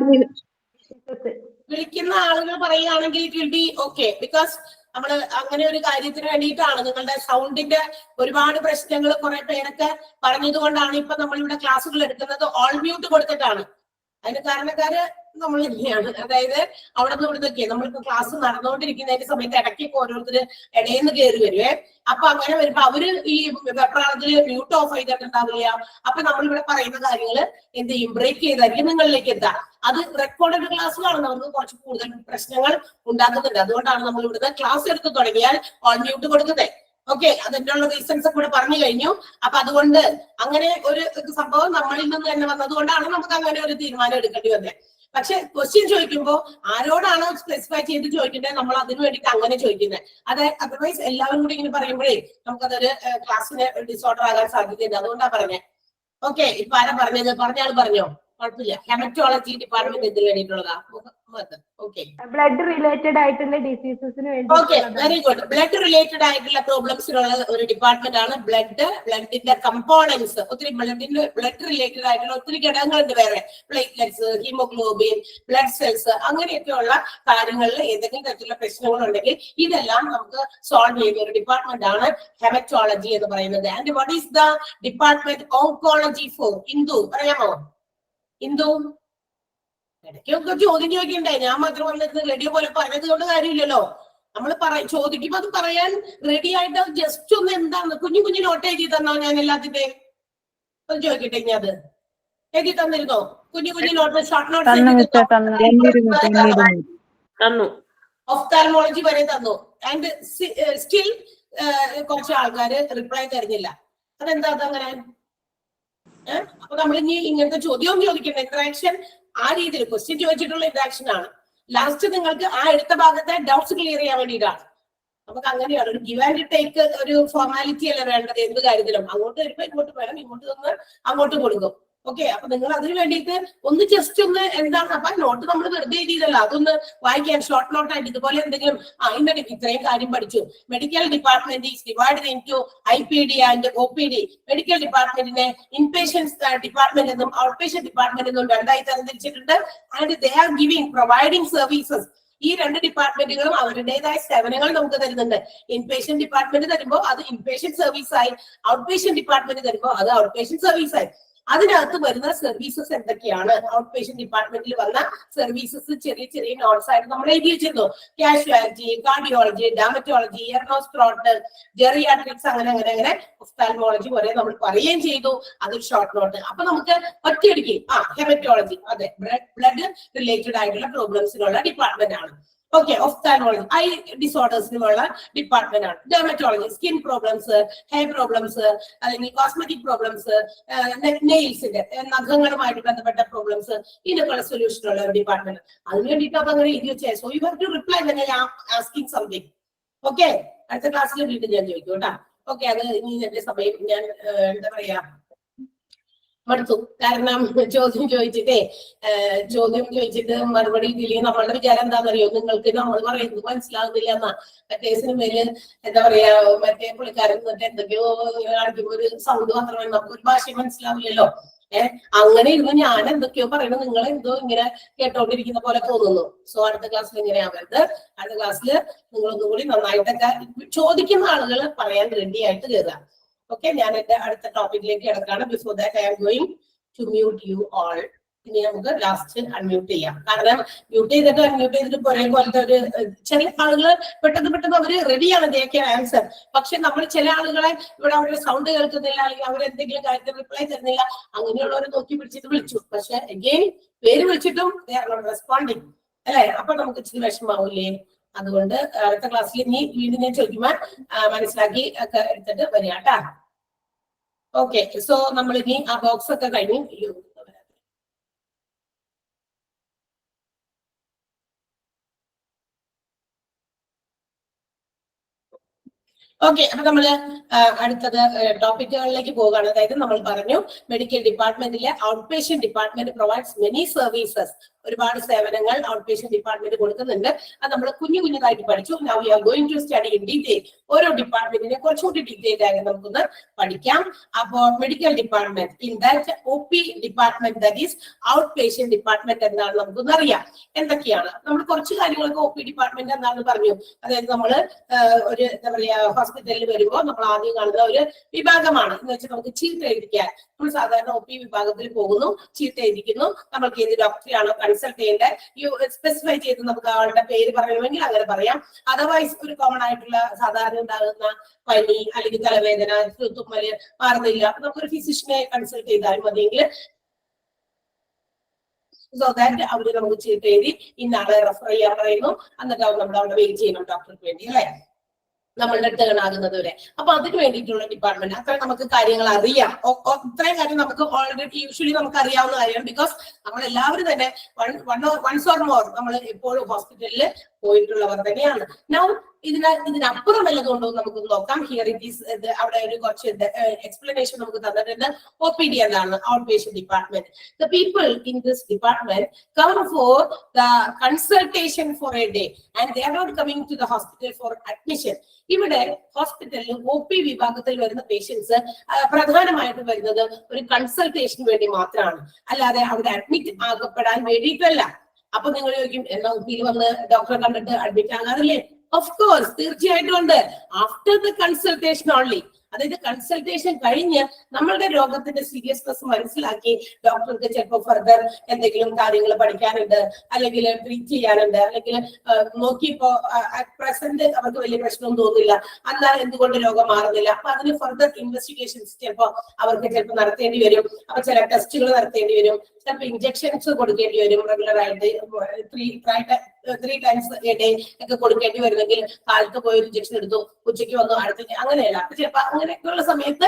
വിളിക്കുന്ന ആളുകൾ പറയുകയാണെങ്കിൽ it will B okay, because നമ്മള് അങ്ങനെ ഒരു കാര്യത്തിന് വേണ്ടിയിട്ടാണ്. നിങ്ങളുടെ സൗണ്ടിന്റെ ഒരുപാട് പ്രശ്നങ്ങൾ കുറെ പേരൊക്കെ പറഞ്ഞതുകൊണ്ടാണ് ഇപ്പൊ നമ്മളിവിടെ ക്ലാസ്സുകൾ എടുക്കുന്നത് ഓൾ മ്യൂട്ട് കൊടുത്തിട്ടാണ്. അതിന് കാരണക്കാര് നമ്മൾ തന്നെയാണ്. അതായത് അവിടെ നിന്ന് ഇവിടുന്നൊക്കെ നമ്മളിപ്പോ ക്ലാസ് നടന്നുകൊണ്ടിരിക്കുന്നതിന്റെ സമയത്ത് ഇടയ്ക്കൊക്കെ ഓരോരുത്തര് ഇടയിൽ നിന്ന് കയറി വരുവേ. അപ്പൊ അങ്ങനെ വരുമ്പോ അവര് ഈ വെപ്രാളത്തില് മ്യൂട്ട് ഓഫ് ചെയ്തിട്ടുണ്ടാവില്ല. അപ്പൊ നമ്മളിവിടെ പറയുന്ന കാര്യങ്ങള് എന്ത് ചെയ്യും, ബ്രേക്ക് ചെയ്തായിരിക്കും നിങ്ങളിലേക്ക് എത്താം. അത് റെക്കോർഡഡ് ക്ലാസ്സുകളാണ്, നമുക്ക് കുറച്ച് കൂടുതൽ പ്രശ്നങ്ങൾ ഉണ്ടാക്കുന്നുണ്ട്. അതുകൊണ്ടാണ് നമ്മൾ ഇവിടുന്ന് ക്ലാസ് എടുത്ത് തുടങ്ങിയാൽ ഓൺ മ്യൂട്ട് കൊടുക്കുന്നത്. ഓക്കെ, അതിനുള്ള റീസൺസ് ഒക്കെ ഇവിടെ പറഞ്ഞു കഴിഞ്ഞു. അപ്പൊ അതുകൊണ്ട് അങ്ങനെ ഒരു സംഭവം നമ്മളിൽ നിന്ന് തന്നെ വന്നതുകൊണ്ടാണ് നമുക്ക് അങ്ങനെ ഒരു തീരുമാനം എടുക്കേണ്ടി വന്നത്. പക്ഷെ ക്വസ്റ്റ്യൻ ചോദിക്കുമ്പോൾ ആരോടാണോ സ്പെസിഫൈ ചെയ്ത് ചോദിക്കേണ്ടത്, നമ്മൾ അതിന് വേണ്ടിയിട്ട് അങ്ങനെ ചോദിക്കുന്നത്. അതായത് അതർവൈസ് എല്ലാവരും കൂടി ഇങ്ങനെ പറയുമ്പോഴേ നമുക്കതൊരു ക്ലാസ്സിന് ഡിസോർഡർ ആകാൻ സാധ്യതയുണ്ട്. അതുകൊണ്ടാണ് പറഞ്ഞത്. ഓക്കെ, ഇപ്പൊ ആരാ പറഞ്ഞത്? പറഞ്ഞാൾ പറഞ്ഞോ, കുഴപ്പമില്ല. ഹെമറ്റോളജി ഡിപ്പാർട്ട്മെന്റ് എന്തിനു വേണ്ടിയിട്ടുള്ളതാ? ഓക്കെ, ബ്ലഡ് റിലേറ്റഡ് ആയിട്ടുള്ള ഡിസീസസിന് വേണ്ടി. Okay, very good. Blood related ആയിട്ടുള്ള പ്രോബ്ലംസിനുള്ള ഒരു ഡിപ്പാർട്ട്മെന്റ് ആണ് ബ്ലഡിന്റെ കമ്പോണൻസ്. ഒത്തിരി ബ്ലഡ് റിലേറ്റഡ് ആയിട്ടുള്ള ഒത്തിരി ഘടകങ്ങളുണ്ട് വേറെ. പ്ലേറ്റ്ലെറ്റ്സ്, ഹീമോഗ്ലോബിൻ, ബ്ലഡ് സെൽസ്, അങ്ങനെയൊക്കെയുള്ള കാര്യങ്ങളിൽ എന്തെങ്കിലും തരത്തിലുള്ള പ്രശ്നങ്ങളുണ്ടെങ്കിൽ ഇതെല്ലാം നമുക്ക് സോൾവ് ചെയ്യുന്ന ഒരു ഡിപ്പാർട്ട്മെന്റ് ആണ് ഹെമറ്റോളജി എന്ന് പറയുന്നത്. And what is the department oncology for? Indu പറയാമോ? ഇന്ദു, ഇടയ്ക്കൊക്കെ ചോദ്യം ചോദിക്കണ്ടേ? ഞാൻ മാത്രം വന്നിട്ട് റെഡിയോ പോലെ പറഞ്ഞത് കൊണ്ട് കാര്യമില്ലല്ലോ. നമ്മൾ ചോദിക്കുമ്പോ അത് പറയാൻ റെഡി ആയിട്ട് ജസ്റ്റ് ഒന്ന് എന്താണ് കുഞ്ഞു കുഞ്ഞു നോട്ട് എഴുതി തന്നോ? ഞാൻ എല്ലാത്തിന്റെ ഒന്ന് ചോദിക്കട്ടെ. ഇനി അത് എഴുതി തന്നിരുന്നോ? കുഞ്ഞു കുഞ്ഞു നോട്ട്, ഷോർട്ട് നോട്ട് തന്നു, ഒഫ്താൽമോളജി വരെ തന്നു. ആൻഡ് സ്റ്റിൽ കുറച്ച് ആൾക്കാര് റിപ്ലൈ തരുന്നില്ല. അതെന്താ അതങ്ങനെ? അപ്പൊ നമ്മൾ ഇനി ഇങ്ങനത്തെ ചോദ്യവും ചോദിക്കണ്ട. ഇന്ററാക്ഷൻ ആ രീതിയിൽ ക്വസ്റ്റ്യൻ ചോദിച്ചിട്ടുള്ള ഇന്ററാക്ഷൻ ആണ്. ലാസ്റ്റ് നിങ്ങൾക്ക് ആ എടുത്ത ഭാഗത്തെ ഡൗട്ട്സ് ക്ലിയർ ചെയ്യാൻ വേണ്ടിയിട്ടാണ്. നമുക്ക് അങ്ങനെയാണ് ഒരു ഗിവ് ആൻഡ് ടേക്ക്, ഒരു ഫോർമാലിറ്റി അല്ല വേണ്ടത് എന്ത് കാര്യത്തിലും. അങ്ങോട്ട് വരുമ്പോ ഇങ്ങോട്ട് വേണം, ഇങ്ങോട്ട് നിന്ന് അങ്ങോട്ട് കൊടുക്കും. ഓക്കെ, അപ്പൊ നിങ്ങൾ അതിന് വേണ്ടിയിട്ട് ഒന്ന് ജസ്റ്റ് ഒന്ന് എന്താണ്, അപ്പൊ നോട്ട് നമ്മൾ വെറുതെ എഴുതിയതല്ല, അതൊന്ന് വായിക്കാൻ ഷോർട്ട് നോട്ടായിട്ട് ഇതുപോലെ എന്തെങ്കിലും ഇന്ന ഇത്രയും കാര്യം പഠിച്ചു. Medical department is divided into IPD and OPD. Medical ഡിപ്പാർട്ട്മെന്റിനെ ഇൻപേഷ്യൻസ് ഡിപ്പാർട്ട്മെന്റ് എന്നും ഔട്ട് പേഷ്യന്റ് ഡിപ്പാർട്ട്മെന്റ് എന്നും രണ്ടായി തരംതിരിച്ചിട്ടുണ്ട്. And they are providing services. ഈ രണ്ട് ഡിപ്പാർട്ട്മെന്റുകളും അവരുടേതായ സേവനങ്ങൾ നമുക്ക് തരുന്നുണ്ട്. ഇൻപേഷ്യന്റ് ഡിപ്പാർട്ട്മെന്റ് തരുമ്പോൾ അത് ഇൻപേഷ്യന്റ് സർവീസ് ആയി, ഔട്ട് പേഷ്യന്റ് ഡിപ്പാർട്ട്മെന്റ് തരുമ്പോൾ അത് ഔട്ട് പേഷ്യന്റ് സർവീസ് ആയി. അതിനകത്ത് വരുന്ന സർവീസസ് എന്തൊക്കെയാണ്? ഔട്ട് പേഷ്യന്റ് ഡിപ്പാർട്ട്മെന്റിൽ വന്ന സർവീസസ് ചെറിയ ചെറിയ നോട്ട്സ് ആയിട്ട് നമ്മൾ എഴുതി വെച്ചിരുന്നു. കാഷ്വാലിറ്റി, കാർഡിയോളജി, ഡാമറ്റോളജി, എർണോസ്ട്രോട്ട്, ജെറിയാട്രിക്സ്, അങ്ങനെ അങ്ങനെ അങ്ങനെ ഒഫ്താൽമോളജി വരെ നമ്മൾ പറയുകയും ചെയ്തു. അതൊരു ഷോർട്ട് നോട്ട്. അപ്പൊ നമുക്ക് ഒറ്റയടിക്ക് ഹെമറ്റോളജി, അതെ, ബ്ലഡ് റിലേറ്റഡ് ആയിട്ടുള്ള പ്രോബ്ലംസിനുള്ള ഡിപ്പാർട്ട്മെന്റ് ആണ്. ഓക്കെ, ഒഫ്താൽമോളജി ഐ ഡിസോർഡേഴ്സിനുള്ള ഡിപ്പാർട്ട്മെന്റ് ആണ്. Dermatology skin problems, hair problems, അല്ലെങ്കിൽ കോസ്മെറ്റിക് പ്രോബ്ലംസ്, നെയിൽസിന്റെ നഖങ്ങളുമായിട്ട് ബന്ധപ്പെട്ട പ്രോബ്ലംസ്, ഇതിനൊക്കെയുള്ള സൊല്യൂഷൻ ഉള്ള ഒരു ഡിപ്പാർട്ട്മെന്റ്. അതിന് വേണ്ടിയിട്ട് അത് അങ്ങനെ എഴുതി വെച്ചേ. So you have to reply തന്നെ ആസ്കിങ് സംതിങ്. ഓക്കെ, അടുത്ത ക്ലാസ്സിൽ വീണ്ടും ഞാൻ ചോദിക്കും കേട്ടാ. ഓക്കെ, അത് ഇനി എന്റെ സമയം ഞാൻ എന്താ പറയാ മടുത്തു. കാരണം ചോദ്യം ചോദിച്ചിട്ട് മറുപടി ഇതില്ലേ. നമ്മളുടെ വിചാരം എന്താണെന്നറിയോ? നിങ്ങൾക്ക് നമ്മൾ പറയുന്നത് മനസ്സിലാകുന്നില്ല എന്നാ. കേസിന് മേല് എന്താ പറയാ, മറ്റേ പുള്ളിക്കാരൻ എന്നിട്ട് എന്തൊക്കെയോ കാണിക്കുമ്പോ ഒരു സൗണ്ട് മാത്രമേ നമുക്ക് ഒരു ഭാഷ മനസ്സിലാവില്ലല്ലോ. അങ്ങനെ ഇരുന്ന് ഞാൻ എന്തൊക്കെയോ പറയുന്നത് നിങ്ങൾ എന്തോ ഇങ്ങനെ കേട്ടോണ്ടിരിക്കുന്ന പോലെ തോന്നുന്നു. സോ അടുത്ത ക്ലാസ്സിൽ ഇങ്ങനെ ആവരുത്. അടുത്ത ക്ലാസ്സിൽ നിങ്ങളൊന്നും കൂടി നന്നായിട്ടൊക്കെ ചോദിക്കുന്ന ആളുകൾ പറയാൻ റെഡി ആയിട്ട് കയറുക. ഓക്കെ, ഞാൻ എന്റെ അടുത്ത ടോപ്പിക്കിലേക്ക് കിടക്കാണ്. Before that I am going to mute you all. ഇനി നമുക്ക് ലാസ്റ്റ് അൺമ്യൂട്ട് ചെയ്യാം. കാരണം മ്യൂട്ട് ചെയ്തിട്ട് അൺമ്യൂട്ട് ചെയ്തിട്ട് ഒരേ പോലത്തെ ഒരു ചില ആളുകൾ പെട്ടെന്ന് അവര് റെഡിയാണ്, ദേ ക്യാൻ ആൻസർ. പക്ഷെ നമ്മൾ ചില ആളുകളെ ഇവിടെ അവരുടെ സൗണ്ട് കേൾക്കുന്നില്ല, അല്ലെങ്കിൽ അവരെന്തെങ്കിലും കാര്യത്തിൽ റിപ്ലൈ തരുന്നില്ല, അങ്ങനെയുള്ളവരെ നോക്കി പിടിച്ചിട്ട് വിളിച്ചു. പക്ഷെ അഗെയിൻ പേര് വിളിച്ചിട്ടും ദേ ആർ നോട്ട് റെസ്പോണ്ടിങ് അല്ലെ? അപ്പൊ നമുക്ക് ഇച്ചിരി വിഷമാവൂലേ? അതുകൊണ്ട് അടുത്ത ക്ലാസ്സിൽ നീ വീണ്ടും ഞാൻ ചോദിക്കുമ്പോൾ മനസ്സിലാക്കി ഒക്കെ എടുത്തിട്ട് വരിക കേട്ടാ. ഓക്കെ, സോ നമ്മൾ ഇനി ആ ബോക്സ് ഒക്കെ കഴിഞ്ഞു. ഓക്കെ, അപ്പൊ നമ്മള് അടുത്തത് ടോപ്പിക്കുകളിലേക്ക് പോവുകയാണ്. അതായത് നമ്മൾ പറഞ്ഞു മെഡിക്കൽ ഡിപ്പാർട്ട്മെന്റിലെ out patient department provides many services. ഒരുപാട് സേവനങ്ങൾ ഔട്ട് പേഷ്യന്റ് ഡിപ്പാർട്ട്മെന്റ് കൊടുക്കുന്നുണ്ട്. അത് നമ്മൾ കുഞ്ഞുതായിട്ട് പഠിച്ചു. Now we are going to study in detail. ഓരോ ഡിപ്പാർട്ട്മെന്റിനെ കുറച്ചുകൂടി ഡീറ്റെയിൽ ആയി നമുക്കൊന്ന് പഠിക്കാം. അപ്പോൾ medical department in that OP department, that is out patient department എന്താണ് നമുക്കൊന്ന് അറിയാം. എന്തൊക്കെയാണ് നമ്മൾ കുറച്ച് കാര്യങ്ങളൊക്കെ OP ഡിപ്പാർട്ട്മെന്റ് എന്താണെന്ന് പറഞ്ഞു. അതായത് നമ്മള് ഒരു എന്താ പറയാ ഹോസ്പിറ്റലിൽ വരുമ്പോൾ നമ്മൾ ആദ്യം കാണുന്ന ഒരു വിഭാഗമാണ് എന്ന് വെച്ചാൽ നമുക്ക് ചീട്ട് എഴുതിക്കാൻ. നമ്മൾ സാധാരണ OP വിഭാഗത്തിൽ പോകുന്നു, ചീട്ട് എഴുതിക്കുന്നു. നമ്മൾക്ക് ഏത് ഡോക്ടറെയാണോ കൺസൾട്ട് ചെയ്യേണ്ടത് സ്പെസിഫൈ ചെയ്ത് നമുക്ക് ആളുടെ പേര് പറയണമെങ്കിൽ അങ്ങനെ പറയാം. അതർവൈസ് ഒരു കോമൺ ആയിട്ടുള്ള സാധാരണ ഉണ്ടാകുന്ന പനി അല്ലെങ്കിൽ തലവേദന, തുമ്മല് മാറുന്നില്ല, നമുക്കൊരു ഫിസിഷ്യനെ കൺസൾട്ട് ചെയ്താലും മതിയെങ്കിൽ സോ ദാറ്റ് അവര് നമുക്ക് ചീട്ട് എഴുതി ഇന്നാളെ റെഫർ ചെയ്യാൻ പറയുന്നു. എന്നിട്ട് നമ്മൾ അവിടെ വെയിറ്റ് ചെയ്യണം ഡോക്ടർക്ക് വേണ്ടി, അല്ലെ, നമ്മളുടെ ടേൺ ആകുന്നത് വരെ. അപ്പൊ അതിന് വേണ്ടിയിട്ടുള്ള ഡിപ്പാർട്ട്മെന്റ്. അത്ര നമുക്ക് കാര്യങ്ങൾ അറിയാം. ഇത്രയും കാര്യം നമുക്ക് ഓൾറെഡി യൂഷ്വലി നമുക്ക് അറിയാവുന്ന കാര്യമാണ്. ബിക്കോസ് നമ്മൾ എല്ലാവരും തന്നെ വൺസ് ഓർ മോർ നമ്മൾ എപ്പോഴും ഹോസ്പിറ്റലിൽ പോയിട്ടുള്ളവർ തന്നെയാണ്. നൗ ഇതിനപ്പുറം വല്ലതുകൊണ്ടോ നമുക്ക് നോക്കാം. Here it is. അവിടെ ഒരു കുറച്ച് എക്സ്പ്ലനേഷൻ നമുക്ക് തന്നിട്ടുണ്ട്. OPD എന്താണ്? Out patient department. The people in this department come for the consultation for a day and they are not coming to the hospital for admission. ഇവിടെ ഹോസ്പിറ്റലിൽ OP വിഭാഗത്തിൽ വരുന്ന പേഷ്യൻസ് പ്രധാനമായിട്ടും വരുന്നത് ഒരു കൺസൾട്ടേഷന് വേണ്ടി മാത്രമാണ്, അല്ലാതെ അവിടെ അഡ്മിറ്റ് ആക്കപ്പെടാൻ വേണ്ടിയിട്ടല്ല. അപ്പൊ നിങ്ങൾ ചോദിക്കും, എന്നാ OPയിൽ വന്ന് ഡോക്ടറെ കണ്ടിട്ട് അഡ്മിറ്റ് ആകാറില്ലേ? ഓഫ് കോഴ്സ്, തീർച്ചയായിട്ടും ഉണ്ട്. After the consultation only. അതായത് കൺസൾട്ടേഷൻ കഴിഞ്ഞ് നമ്മളുടെ രോഗത്തിന്റെ സീരിയസ്നെസ് മനസ്സിലാക്കി ഡോക്ടർക്ക് ചിലപ്പോൾ ഫർദർ എന്തെങ്കിലും കാര്യങ്ങൾ പഠിക്കാനുണ്ട്, അല്ലെങ്കിൽ ട്രീറ്റ് ചെയ്യാനുണ്ട്, അല്ലെങ്കിൽ നോക്കിയപ്പോ അറ്റ് പ്രസന്റ് അവർക്ക് വലിയ പ്രശ്നമൊന്നും തോന്നില്ല, എന്നാൽ എന്തുകൊണ്ട് രോഗം മാറുന്നില്ല, അപ്പൊ അതിന് ഫർദർ ഇൻവെസ്റ്റിഗേഷൻസ് ചിലപ്പോൾ അവർക്ക് നടത്തേണ്ടി വരും. അപ്പൊ ചില ടെസ്റ്റുകൾ നടത്തേണ്ടി വരും, ചിലപ്പോൾ ഇഞ്ചക്ഷൻസ് കൊടുക്കേണ്ടി വരും റെഗുലർ ആയിട്ട് 3 times a day ഒക്കെ കൊടുക്കേണ്ടി വരുന്നെങ്കിൽ കാലത്ത് പോയി ഒരു ഇഞ്ചക്ഷൻ എടുത്തു, ഉച്ചയ്ക്ക് വന്നു, അടുത്ത അങ്ങനെയല്ല. അപ്പൊ ചിലപ്പോ അങ്ങനെയൊക്കെയുള്ള സമയത്ത്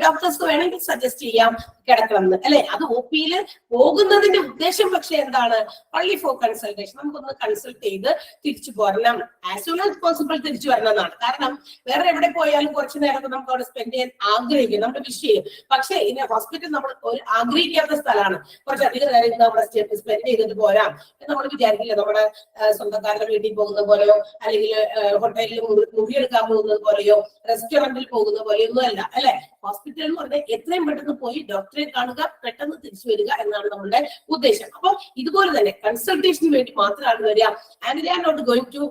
ഡോക്ടേഴ്സ് വേണമെങ്കിൽ സജസ്റ്റ് ചെയ്യാം കിടക്കണം എന്ന്, അല്ലെ. അത് OPയിൽ പോകുന്നതിന്റെ ഉദ്ദേശം പക്ഷെ എന്താണ്? Only four consultation. നമുക്കൊന്ന് കൺസൾട്ട് ചെയ്ത് തിരിച്ചു പോരണം, ആസ് സൂൺ ആസ് പോസിബിൾ തിരിച്ചു വരണം എന്നാണ്. കാരണം വേറെ എവിടെ പോയാലും കുറച്ചു നേരം നമുക്ക് അവിടെ സ്പെൻഡ് ചെയ്യാൻ ആഗ്രഹിക്കും, നമ്മുടെ വിഷയം. പക്ഷെ ഇനി ഹോസ്പിറ്റൽ നമ്മൾ ആഗ്രഹിക്കാത്ത സ്ഥലമാണ്. കുറച്ചധികം നേരം നമ്മുടെ സ്പെൻഡ് ചെയ്തിട്ട് പോരാം എന്ന് നമ്മൾ വിചാരിക്കില്ല. നമ്മുടെ സ്വന്തക്കാരുടെ വീട്ടിൽ പോകുന്ന പോലെയോ, അല്ലെങ്കിൽ ഹോട്ടലിൽ മുറിയെടുക്കാൻ പോകുന്നത് പോലെയോ, റെസ്റ്റോറന്റിൽ പോകുന്ന പോലെയോ ഒന്നും അല്ല, അല്ലെ. ഹോസ്പിറ്റൽ എന്ന് പറഞ്ഞാൽ എത്രയും പെട്ടെന്ന് പോയി ഡോക്ടറെ കാണുക, പെട്ടെന്ന് തിരിച്ചു വരിക എന്നാണ് നമ്മുടെ ഉദ്ദേശം. അപ്പൊ ഇതുപോലെ തന്നെ കൺസൾട്ടേഷന് വേണ്ടി മാത്രമാണ് വരിക. And they are not going to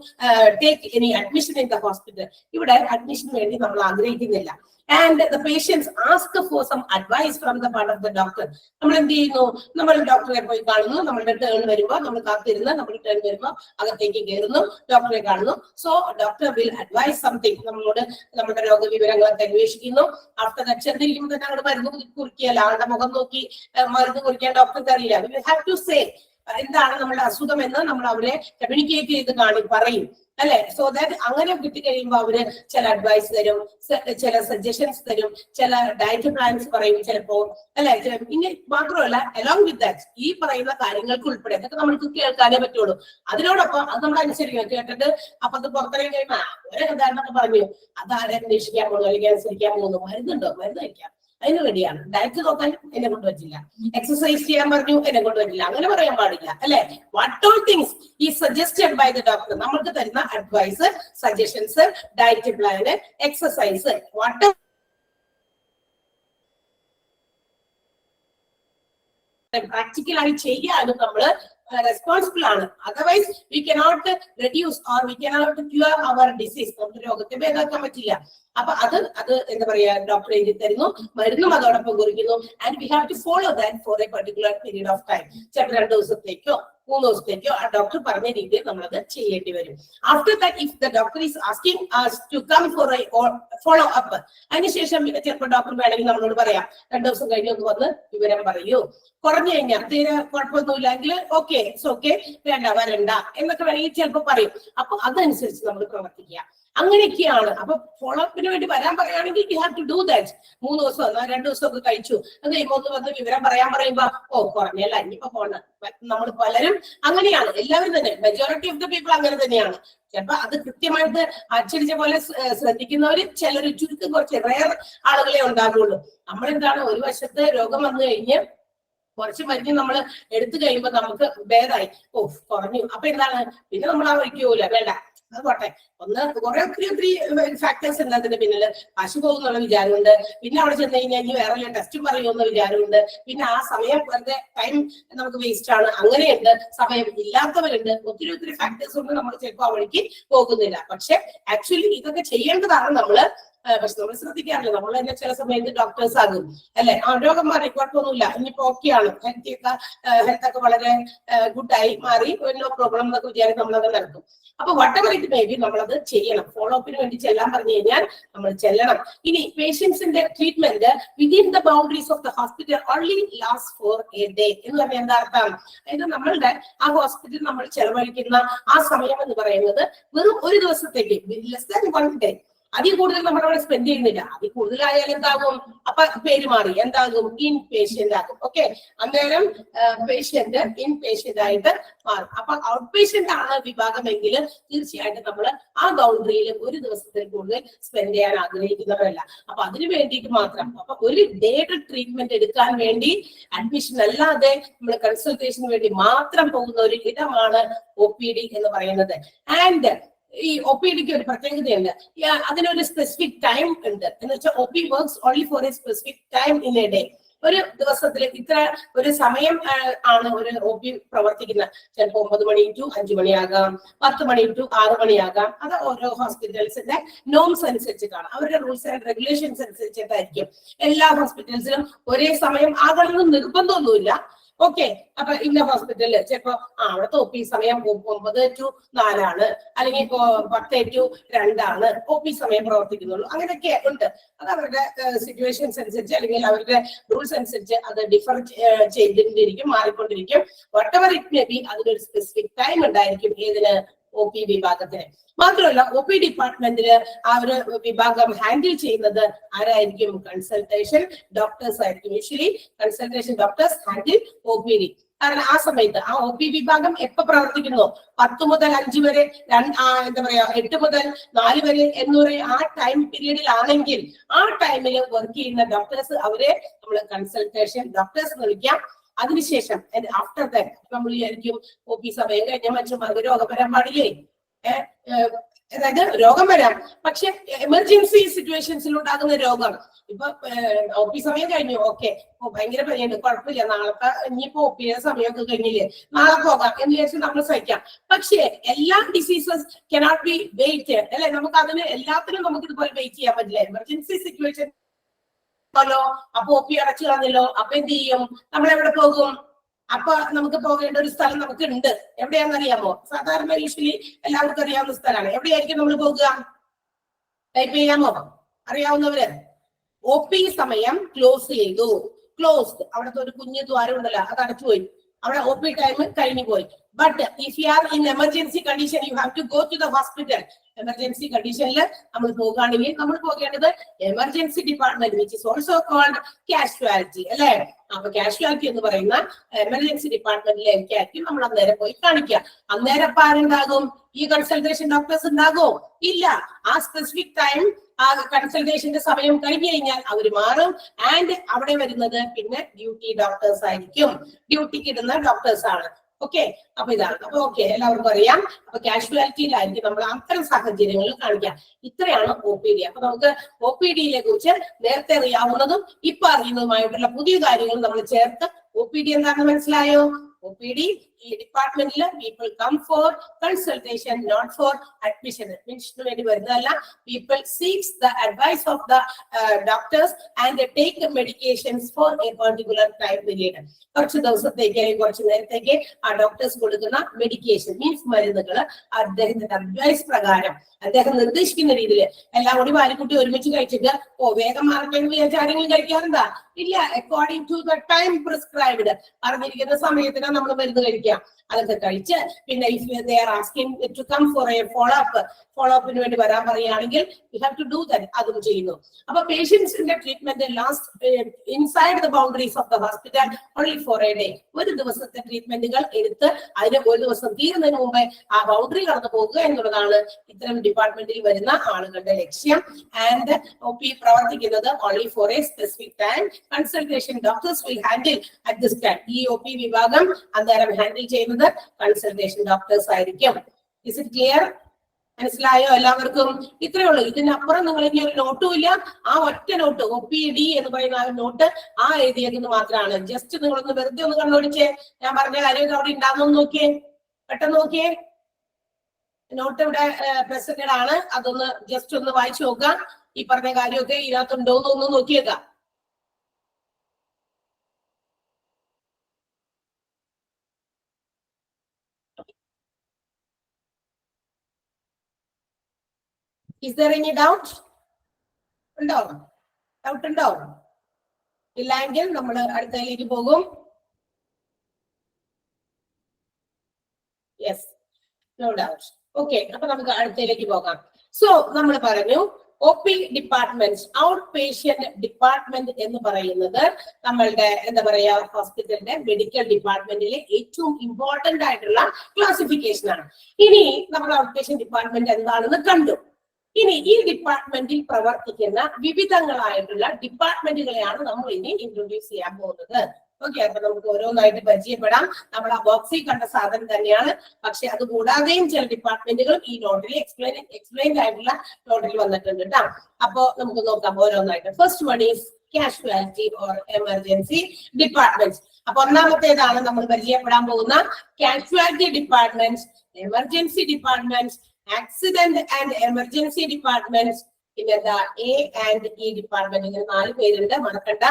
take any admission in the hospital. ഇവിടെ അഡ്മിഷന് വേണ്ടി നമ്മൾ ആഗ്രഹിക്കുന്നില്ല. And the patients ask for some advice from the part of the doctor. നമ്മൾ എന്ത് ചെയ്യുന്നു? നമ്മൾ ഡോക്ടറെ പോയി കാണുന്നു, നമ്മളുടെ ടേൺ വരുമ്പോൾ നമ്മൾ കാത്തിരുന്ന് നമ്മുടെ ടേൺ വരുമ്പോൾ അകത്തേക്ക് കയറുന്നു, ഡോക്ടറെ കാണുന്നു. So doctor will advise something, നമ്മളോട് നമ്മുടെ രോഗവിവരങ്ങളൊക്കെ അന്വേഷിക്കുന്നു. ആഫ്റ്റർ ദാറ്റ് ചെന്നിരിക്കുമ്പോൾ തന്നെ അവിടെ മരുന്ന് കുറിക്കുകയല്ല, ആളുടെ മുഖം നോക്കി മരുന്ന് കുറിക്കാൻ ഡോക്ടർക്ക് അറിയില്ല. വി ഹാവ് ടു സേ എന്താണ് നമ്മുടെ അസുഖം എന്ന് നമ്മൾ അവരെ കമ്മ്യൂണിക്കേറ്റ് ചെയ്ത് പറയും, അല്ലെ. സോ ദാറ്റ് അങ്ങനെ കിട്ടിക്കഴിയുമ്പോൾ അവര് ചില അഡ്വൈസ് തരും, ചില സജഷൻസ് തരും, ചില ഡയറ്റ് പ്ലാൻസ് പറയും ചിലപ്പോ, അല്ലെ. ഇനി മാത്രമല്ല അലോങ് വിത്ത് ദാറ്റ് ഈ പറയുന്ന കാര്യങ്ങൾക്ക് ഉൾപ്പെടെ അതൊക്കെ നമ്മൾക്ക് കേൾക്കാനേ പറ്റുള്ളൂ. അതിനോടൊപ്പം അത് നമ്മൾ അനുസരിക്കണം. കേട്ടിട്ട് അപ്പൊ അത് പുറത്തിറങ്ങി കഴിയുമ്പോൾ ഒരു ഉദാഹരണമൊക്കെ പറഞ്ഞു, അതാരെ അന്വേഷിക്കാൻ പോകുന്നു അല്ലെങ്കിൽ അനുസരിക്കാൻ പോകുന്നു, മരുന്നുണ്ടോ, മരുന്ന് കഴിക്കാം, അതിന് വേണ്ടിയാണ്. ഡയറ്റ് നോക്കാൻ എന്നെ കൊണ്ട് പറ്റില്ല, എക്സസൈസ് ചെയ്യാൻ പറഞ്ഞു എന്നെ കൊണ്ട് പറ്റില്ല, അങ്ങനെ പറയാൻ പാടില്ല, അല്ലെ. വാട്ട് ഓൾ തിങ്സ് ഈ സജസ്റ്റഡ് ബൈ ദ ഡോക്ടർ, നമ്മൾക്ക് തരുന്ന advice, suggestions, diet plan, exercise, what പ്രാക്ടിക്കലായി ചെയ്യാനും നമ്മള് റെസ്പോൺസിബിൾ ആണ്. Otherwise we cannot reduce or we cannot cure our disease. നമുക്ക് രോഗത്തെ ഭേദമാക്കാൻ പറ്റില്ല. അപ്പൊ അത് എന്താ പറയാ, ഡോക്ടർ എഴുതി തരുന്നു, മരുന്നും അതോടൊപ്പം കുറിക്കുന്നു. And we have to follow that for a particular period of time. ചിലപ്പോൾ 2 ദിവസത്തേക്കോ 3 ദിവസത്തേക്കോ ആ ഡോക്ടർ പറഞ്ഞ രീതിയിൽ നമ്മളത് ചെയ്യേണ്ടി വരും. After that if the doctor is asking to come for a follow up, അതിനുശേഷം പിന്നെ ചിലപ്പോൾ ഡോക്ടർ വേണമെങ്കിൽ നമ്മളോട് പറയാം 2 ദിവസം കഴിഞ്ഞ് ഒന്ന് വന്ന് വിവരം പറയൂ. കുറഞ്ഞു കഴിഞ്ഞാൽ തീരെ കുഴപ്പമൊന്നുമില്ല എങ്കിൽ ഓക്കെ ഇറ്റ്സ് ഓക്കെ, വേണ്ട വരണ്ട എന്നൊക്കെ വേണമെങ്കിൽ ചിലപ്പോൾ പറയും. അപ്പൊ അതനുസരിച്ച് നമ്മൾ പ്രവർത്തിക്കുക. അങ്ങനെയൊക്കെയാണ്. അപ്പൊ ഫോളോ അപ്പിന് വേണ്ടി വരാൻ പറയുകയാണെങ്കിൽ you have to do that. 3 ദിവസം 2 ദിവസം ഒക്കെ കഴിച്ചു അത് കഴിയുമ്പോൾ ഒന്ന് വന്ന് വിവരം പറയാൻ പറയുമ്പോ കുറഞ്ഞല്ല ഇനിയിപ്പോ പോണ. നമ്മൾ പലരും അങ്ങനെയാണ്, എല്ലാവരും തന്നെ, മെജോറിറ്റി ഓഫ് ദ പീപ്പിൾ അങ്ങനെ തന്നെയാണ്. ചിലപ്പോ അത് കൃത്യമായിട്ട് അച്ചടിച്ച പോലെ ശ്രദ്ധിക്കുന്നവര് ചിലർ ചുരുക്കം കുറച്ച് റെയർ ആളുകളെ ഉണ്ടാകുള്ളൂ. നമ്മളെന്താണ്, ഒരു വശത്ത് രോഗം വന്നു കഴിഞ്ഞ് കുറച്ച് മരുന്ന് നമ്മൾ എടുത്തു കഴിയുമ്പോ നമുക്ക് ഭേദമായി കുറഞ്ഞു, അപ്പൊ എന്താണ് പിന്നെ നമ്മൾ ആ വഴിക്ക് പോകില്ല, വേണ്ട അത് പോട്ടെ. ഒത്തിരി ഫാക്ടേഴ്സ് ഉണ്ട് അതിന്റെ പിന്നില്. കാശ് പോകുന്നുള്ള വിചാരമുണ്ട്, പിന്നെ അവിടെ ചെന്ന് കഴിഞ്ഞാൽ ഇനി വേറെ ടെസ്റ്റ് പറയുമെന്ന വിചാരമുണ്ട്, പിന്നെ ആ സമയം വെറുതെ ടൈം നമുക്ക് വേസ്റ്റ് ആണ്, അങ്ങനെയുണ്ട്, സമയം ഇല്ലാത്തവരുണ്ട്, ഒത്തിരി ഫാക്ടേഴ്സ് കൊണ്ട് നമ്മൾ ചിലപ്പോൾ ആ വഴിക്ക് പോകുന്നില്ല. പക്ഷെ ആക്ച്വലി ഇതൊക്കെ ചെയ്യേണ്ടതാണ് നമ്മള്. പക്ഷെ നമ്മൾ ശ്രദ്ധിക്കാറില്ല. നമ്മൾ തന്നെ ചില സമയത്ത് ഡോക്ടേഴ്സ് ആകും അല്ലെ, രോഗം മാറി കുഴപ്പമൊന്നുമില്ല ഇനിയിപ്പോ ഓക്കെയാണ്, ഹെൽത്ത് ഒക്കെ വളരെ ഗുഡായി മാറി, നോ പ്രോബ്ലം എന്നൊക്കെ വിചാരിച്ച് നമ്മളത് നടക്കും. അപ്പൊ വട്ടം ഇറ്റ് മേ ബി നമ്മളത് ചെയ്യണം. ഫോളോ അപ്പിന് വേണ്ടി ചെല്ലാൻ പറഞ്ഞു കഴിഞ്ഞാൽ നമ്മൾ ചെല്ലണം. ഇനി പേഷ്യൻസിന്റെ treatment within the boundaries of the hospital only last for a day എന്ന് പറഞ്ഞാൽ എന്താ അർത്ഥം? അതായത് നമ്മളുടെ ആ ഹോസ്പിറ്റലിൽ നമ്മൾ ചെലവഴിക്കുന്ന ആ സമയം എന്ന് പറയുന്നത് വെറും ഒരു ദിവസത്തേക്ക്, ലെസ് ദാൻ 1 day, അതിൽ കൂടുതൽ നമ്മളവിടെ സ്പെൻഡ് ചെയ്യുന്നില്ല. അതിൽ കൂടുതലായാൽ എന്താകും? അപ്പൊ പേര് മാറി എന്താകും? ഇൻ പേഷ്യന്റ് ആകും. ഓക്കെ, അന്നേരം പേഷ്യന്റ് ഇൻ പേഷ്യന്റ് ആയിട്ട് മാറും. അപ്പൊ ഔട്ട് പേഷ്യന്റ് ആണ് വിഭാഗമെങ്കിൽ തീർച്ചയായിട്ടും നമ്മൾ ആ ബൗണ്ടറിയിൽ ഒരു ദിവസത്തിൽ കൂടുതൽ സ്പെൻഡ് ചെയ്യാൻ ആഗ്രഹിക്കുന്നവരല്ല. അപ്പൊ അതിനു വേണ്ടിയിട്ട് മാത്രം, അപ്പൊ ഒരു ഡേയുടെ ട്രീറ്റ്മെന്റ് എടുക്കാൻ വേണ്ടി അഡ്മിഷൻ അല്ലാതെ നമ്മൾ കൺസൾട്ടേഷന് വേണ്ടി മാത്രം പോകുന്ന ഒരു ഇടമാണ് OPD എന്ന് പറയുന്നത്. ആൻഡ് ഈ OPDക്ക് ഒരു പ്രത്യേകതയുണ്ട്, അതിനൊരു സ്പെസിഫിക് ടൈം ഉണ്ട്. എന്ന് വെച്ചാൽ OP works only for a specific time in a day. ഒരു ദിവസത്തിൽ ഇത്ര ഒരു സമയം ആണ് ഒരു OP പ്രവർത്തിക്കുന്നത്. ചിലപ്പോൾ 9 മണി ടു 5 മണിയാകാം, 10 മണി ടു 6 മണിയാകാം. അത് ഓരോ ഹോസ്പിറ്റൽസിന്റെ നോംസ് അനുസരിച്ചിട്ടാണ്, അവരുടെ റൂൾസ് ആൻഡ് റെഗുലേഷൻസ് അനുസരിച്ചിട്ടായിരിക്കും. എല്ലാ ഹോസ്പിറ്റൽസിലും ഒരേ സമയം ആകണമെന്ന് നിർബന്ധമൊന്നുമില്ല. ഓക്കെ, അപ്പൊ ഇന്ന ഹോസ്പിറ്റലില് ചിലപ്പോ അവിടുത്തെ OP സമയം 9 to 4 ആണ്, അല്ലെങ്കിൽ 10 to 2 ആണ് OP സമയം പ്രവർത്തിക്കുന്നുള്ളൂ. അങ്ങനെയൊക്കെ ഉണ്ട്. അത് അവരുടെ സിറ്റുവേഷൻസ് അനുസരിച്ച് അല്ലെങ്കിൽ അവരുടെ റൂൾസ് അനുസരിച്ച് അത് ഡിഫർ ചെയ്തിരിക്കും, മാറിക്കൊണ്ടിരിക്കും. വട്ടെവർ ഇറ്റ് മേ ബി അതിനൊരു സ്പെസിഫിക് ടൈം ഉണ്ടായിരിക്കും ഏതിന്? OP വിഭാഗത്തിന്. മാത്രമല്ല OP ഡിപ്പാർട്ട്മെന്റില് ആ ഒരു വിഭാഗം ഹാൻഡിൽ ചെയ്യുന്നത് ആരായിരിക്കും? കൺസൾട്ടേഷൻ ഡോക്ടേഴ്സ് ആയിരിക്കും. Usually consultation doctors handle OPD. കാരണം ആ സമയത്ത് ആ OP വിഭാഗം എപ്പോ പ്രവർത്തിക്കുന്നു? 10 മുതൽ 5 വരെ, എന്താ പറയാ 8 മുതൽ 4 വരെ എന്ന് പറയും ആ ടൈം പീരീഡിലാണെങ്കിൽ ആ ടൈമിൽ വർക്ക് ചെയ്യുന്ന ഡോക്ടേഴ്സ്, അവരെ നമ്മൾ കൺസൾട്ടേഷൻ ഡോക്ടേഴ്സ് എന്ന് വിളിക്കാം. അതിനുശേഷം ആഫ്റ്റർ ദാറ്റ് നമ്മൾ വിചാരിക്കും OP സമയം കഴിഞ്ഞ മനുഷ്യന്മാർക്ക് രോഗം വരാൻ പാടില്ലേ? അതായത് രോഗം വരാം, പക്ഷെ എമർജൻസി സിറ്റുവേഷൻസിൽ ഉണ്ടാകുന്ന രോഗം. ഇപ്പൊ OP സമയം കഴിഞ്ഞു, ഓക്കെ ഭയങ്കര പനിയുണ്ട്, കുഴപ്പമില്ല, നാളത്തെ ഇനിയിപ്പോ OP സമയമൊക്കെ കഴിഞ്ഞില്ലേ, നാളെ പോകാം എന്ന് വിചാരിച്ച് നമ്മൾ സഹിക്കാം. പക്ഷേ എല്ലാ ഡിസീസസ് കനോട്ട് ബി വെയിറ്റ് അല്ലെ, നമുക്ക് അതിന് എല്ലാത്തിനും നമുക്ക് ഇതുപോലെ വെയിറ്റ് ചെയ്യാൻ പറ്റില്ല. എമർജൻസി സിറ്റുവേഷൻ അപ്പൊ OP അടച്ചു കളഞ്ഞല്ലോ, അപ്പൊ എന്ത് ചെയ്യും? നമ്മൾ എവിടെ പോകും? അപ്പൊ നമുക്ക് പോകേണ്ട ഒരു സ്ഥലം നമുക്ക് ഉണ്ട്. എവിടെയാണെന്ന് അറിയാമോ? സാധാരണ യൂഷ്വലി എല്ലാവർക്കും അറിയാവുന്ന സ്ഥലമാണ്. എവിടെയായിരിക്കും നമ്മൾ പോകുക? ടൈപ്പ് ചെയ്യാമോ? അറിയാവുന്നവര്? OP സമയം ക്ലോസ് ചെയ്തു, ക്ലോസ്ഡ്. അവിടുത്തെ ഒരു കുഞ്ഞു ദ്വാരം ഉണ്ടല്ലോ, അത് അടച്ചുപോയി, അവിടെ OP ടൈം കഴിഞ്ഞു പോയി. But if you are in emergency condition, you have to go to the hospital. Emergency കണ്ടീഷനിൽ നമ്മൾ പോകുകയാണെങ്കിൽ നമ്മൾ പോകേണ്ടത് emergency department, which is also called casualty അല്ലെ. അപ്പൊ കാഷ്വാലിറ്റി എന്ന് പറയുന്ന എമർജൻസി ഡിപ്പാർട്ട്മെന്റിലേക്കായിരിക്കും നമ്മൾ അന്നേരം പോയി കാണിക്കുക. അന്നേരം ഇപ്പൊ ആരുണ്ടാകും? ഈ കൺസൾട്ടേഷൻ ഡോക്ടേഴ്സ് ഉണ്ടാകുമോ? ഇല്ല. ആ സ്പെസിഫിക് ടൈം ആ കൺസൾട്ടേഷന്റെ സമയം കഴിഞ്ഞു കഴിഞ്ഞാൽ അവർ മാറും. ആൻഡ് അവിടെ വരുന്നത് പിന്നെ ഡ്യൂട്ടി ഡോക്ടേഴ്സ് ആയിരിക്കും. ഡ്യൂട്ടിക്ക് ഇടുന്ന ഡോക്ടേഴ്സ് ആണ്. ഓക്കെ, അപ്പൊ ഇതാണ്. അപ്പൊ ഓക്കെ, എല്ലാവർക്കും അറിയാം. അപ്പൊ കാഷ്വാലിറ്റിയിലായിരിക്കും നമ്മൾ അത്തരം സാഹചര്യങ്ങളിൽ കാണിക്കാം. ഇത്രയാണ് OPD. അപ്പൊ നമുക്ക് OPDയെ കുറിച്ച് നേരത്തെ അറിയാവുന്നതും ഇപ്പൊ അറിയുന്നതുമായിട്ടുള്ള പുതിയ കാര്യങ്ങൾ നമ്മൾ ചേർത്ത് OPD എന്താണെന്ന് മനസ്സിലായോ? OPD ഈ ഡിപ്പാർട്ട്മെന്റിൽ people come for consultation, not for admission. അഡ്മിഷന് വേണ്ടി വരുന്നതല്ല. People seeks the advice of the doctors and take medications for a particular time period. കുറച്ച് ദിവസത്തേക്ക് അല്ലെങ്കിൽ കുറച്ച് നേരത്തേക്ക് ആ ഡോക്ടേഴ്സ് കൊടുക്കുന്ന മെഡിക്കേഷൻ മീൻസ് മരുന്നുകൾ അദ്ദേഹത്തിന്റെ അഡ്വൈസ് പ്രകാരം അദ്ദേഹം നിർദ്ദേശിക്കുന്ന രീതിയിൽ എല്ലാം കൂടി വാരിക്കുട്ടി ഒരുമിച്ച് കഴിച്ചിട്ട് വേഗം മാറട്ടെ എന്ന് വിചാരിച്ച് ആരെങ്കിലും കഴിക്കാറുണ്ടാ? ഇല്ല. According to the time prescribed, പറഞ്ഞിരിക്കുന്ന സമയത്തിന് നമ്മൾ മരുന്ന് കഴിക്കാം. അതൊക്കെ കഴിച്ച് പിന്നെ if they are asking to come for a follow അപ്പിന് വേണ്ടി വരാൻ പറയുകയാണെങ്കിൽ you have to do that, അതും ചെയ്യുന്നു. അപ്പൊ പേഷ്യൻസിന്റെ treatment last inside the boundaries of the hospital only for a day. ഒരു ദിവസത്തെ ട്രീറ്റ്മെന്റുകൾ എടുത്ത് അതിന് ഒരു ദിവസം തീരുന്നതിന് മുമ്പേ ആ ബൗണ്ടറി കടന്നു പോകുക എന്നുള്ളതാണ് ഇത്തരം ഡിപ്പാർട്ട്മെന്റിൽ വരുന്ന ആളുകളുടെ ലക്ഷ്യം. ആൻഡ് OP പ്രവർത്തിക്കുന്നത് only for a specific time. Consultation doctors will handle at this time. ഈ OP വിഭാഗം അന്നേരം ഹാൻഡിൽ ചെയ്യുന്നത് കൺസൾട്ടേഷൻ ഡോക്ടേഴ്സ് ആയിരിക്കും. Is it clear? മനസ്സിലായോ എല്ലാവർക്കും? ഇത്രയേ ഉള്ളൂ. ഇതിനപ്പുറം നിങ്ങൾ ഇനി ഒരു നോട്ടും ഇല്ല. ആ ഒറ്റ നോട്ട് OPD എന്ന് പറയുന്ന ആ നോട്ട് ആ എഴുതിയെന്ന് മാത്രമാണ്. ജസ്റ്റ് നിങ്ങളൊന്ന് വെറുതെ ഒന്ന് കണ്ണോടിച്ചേ. ഞാൻ പറഞ്ഞ കാര്യമൊക്കെ അവിടെ ഉണ്ടാകുന്നു നോക്കിയേ, പെട്ടെന്ന് നോക്കിയേ. നോട്ട് ഇവിടെ പ്രസന്റഡ് ആണ്. അതൊന്ന് ജസ്റ്റ് ഒന്ന് വായിച്ചു നോക്കാം. ഈ പറഞ്ഞ കാര്യമൊക്കെ ഇതിനകത്തുണ്ടോ എന്നൊന്ന് നോക്കിയേക്കാം. Is there any doubt? ഉണ്ടോ? ഡൗട്ട് ഉണ്ടോ? ഇല്ലെങ്കിൽ നമ്മൾ അടുത്തതിലേക്ക് പോകും. Yes, no doubt. ഓക്കെ, അപ്പൊ നമുക്ക് അടുത്തതിലേക്ക് പോകാം. സോ നമ്മൾ പറഞ്ഞു OP department, out patient department എന്ന് പറയുന്നത് നമ്മളുടെ എന്താ പറയാ ഹോസ്പിറ്റലിന്റെ മെഡിക്കൽ ഡിപ്പാർട്ട്മെന്റിലെ ഏറ്റവും ഇമ്പോർട്ടന്റ് ആയിട്ടുള്ള ക്ലാസിഫിക്കേഷൻ ആണ്. ഇനി നമ്മൾ ഔട്ട് പേഷ്യന്റ് ഡിപ്പാർട്ട്മെന്റ് എന്താണെന്ന് കണ്ടു. ഇനി ഈ ഡിപ്പാർട്ട്മെന്റിൽ പ്രവർത്തിക്കുന്ന വിവിധങ്ങളായിട്ടുള്ള ഡിപ്പാർട്ട്മെന്റുകളെയാണ് നമ്മൾ ഇനി ഇൻട്രൊഡ്യൂസ് ചെയ്യാൻ പോകുന്നത്. ഓക്കെ, അപ്പൊ നമുക്ക് ഓരോന്നായിട്ട് പരിചയപ്പെടാം. നമ്മൾ ആ ബോക്സിൽ കണ്ട സാധനം തന്നെയാണ്, പക്ഷെ അത് കൂടാതെയും ചില ഡിപ്പാർട്ട്മെന്റുകൾ ഈ നോട്ടിൽ എക്സ്പ്ലെയിൻഡ് ആയിട്ടുള്ള നോട്ടിൽ വന്നിട്ടുണ്ട് കേട്ടോ. അപ്പൊ നമുക്ക് നോക്കാം ഓരോന്നായിട്ട്. First one is casualty or emergency department. അപ്പൊ ഒന്നാമത്തേതാണ് നമ്മൾ പരിചയപ്പെടാൻ പോകുന്ന casualty department, emergency department, accident and emergency department, പിന്നെ എന്താ A and E ഡിപ്പാർട്ട്മെന്റ്. ഇങ്ങനെ 4 പേരുണ്ട്, മറക്കണ്ട.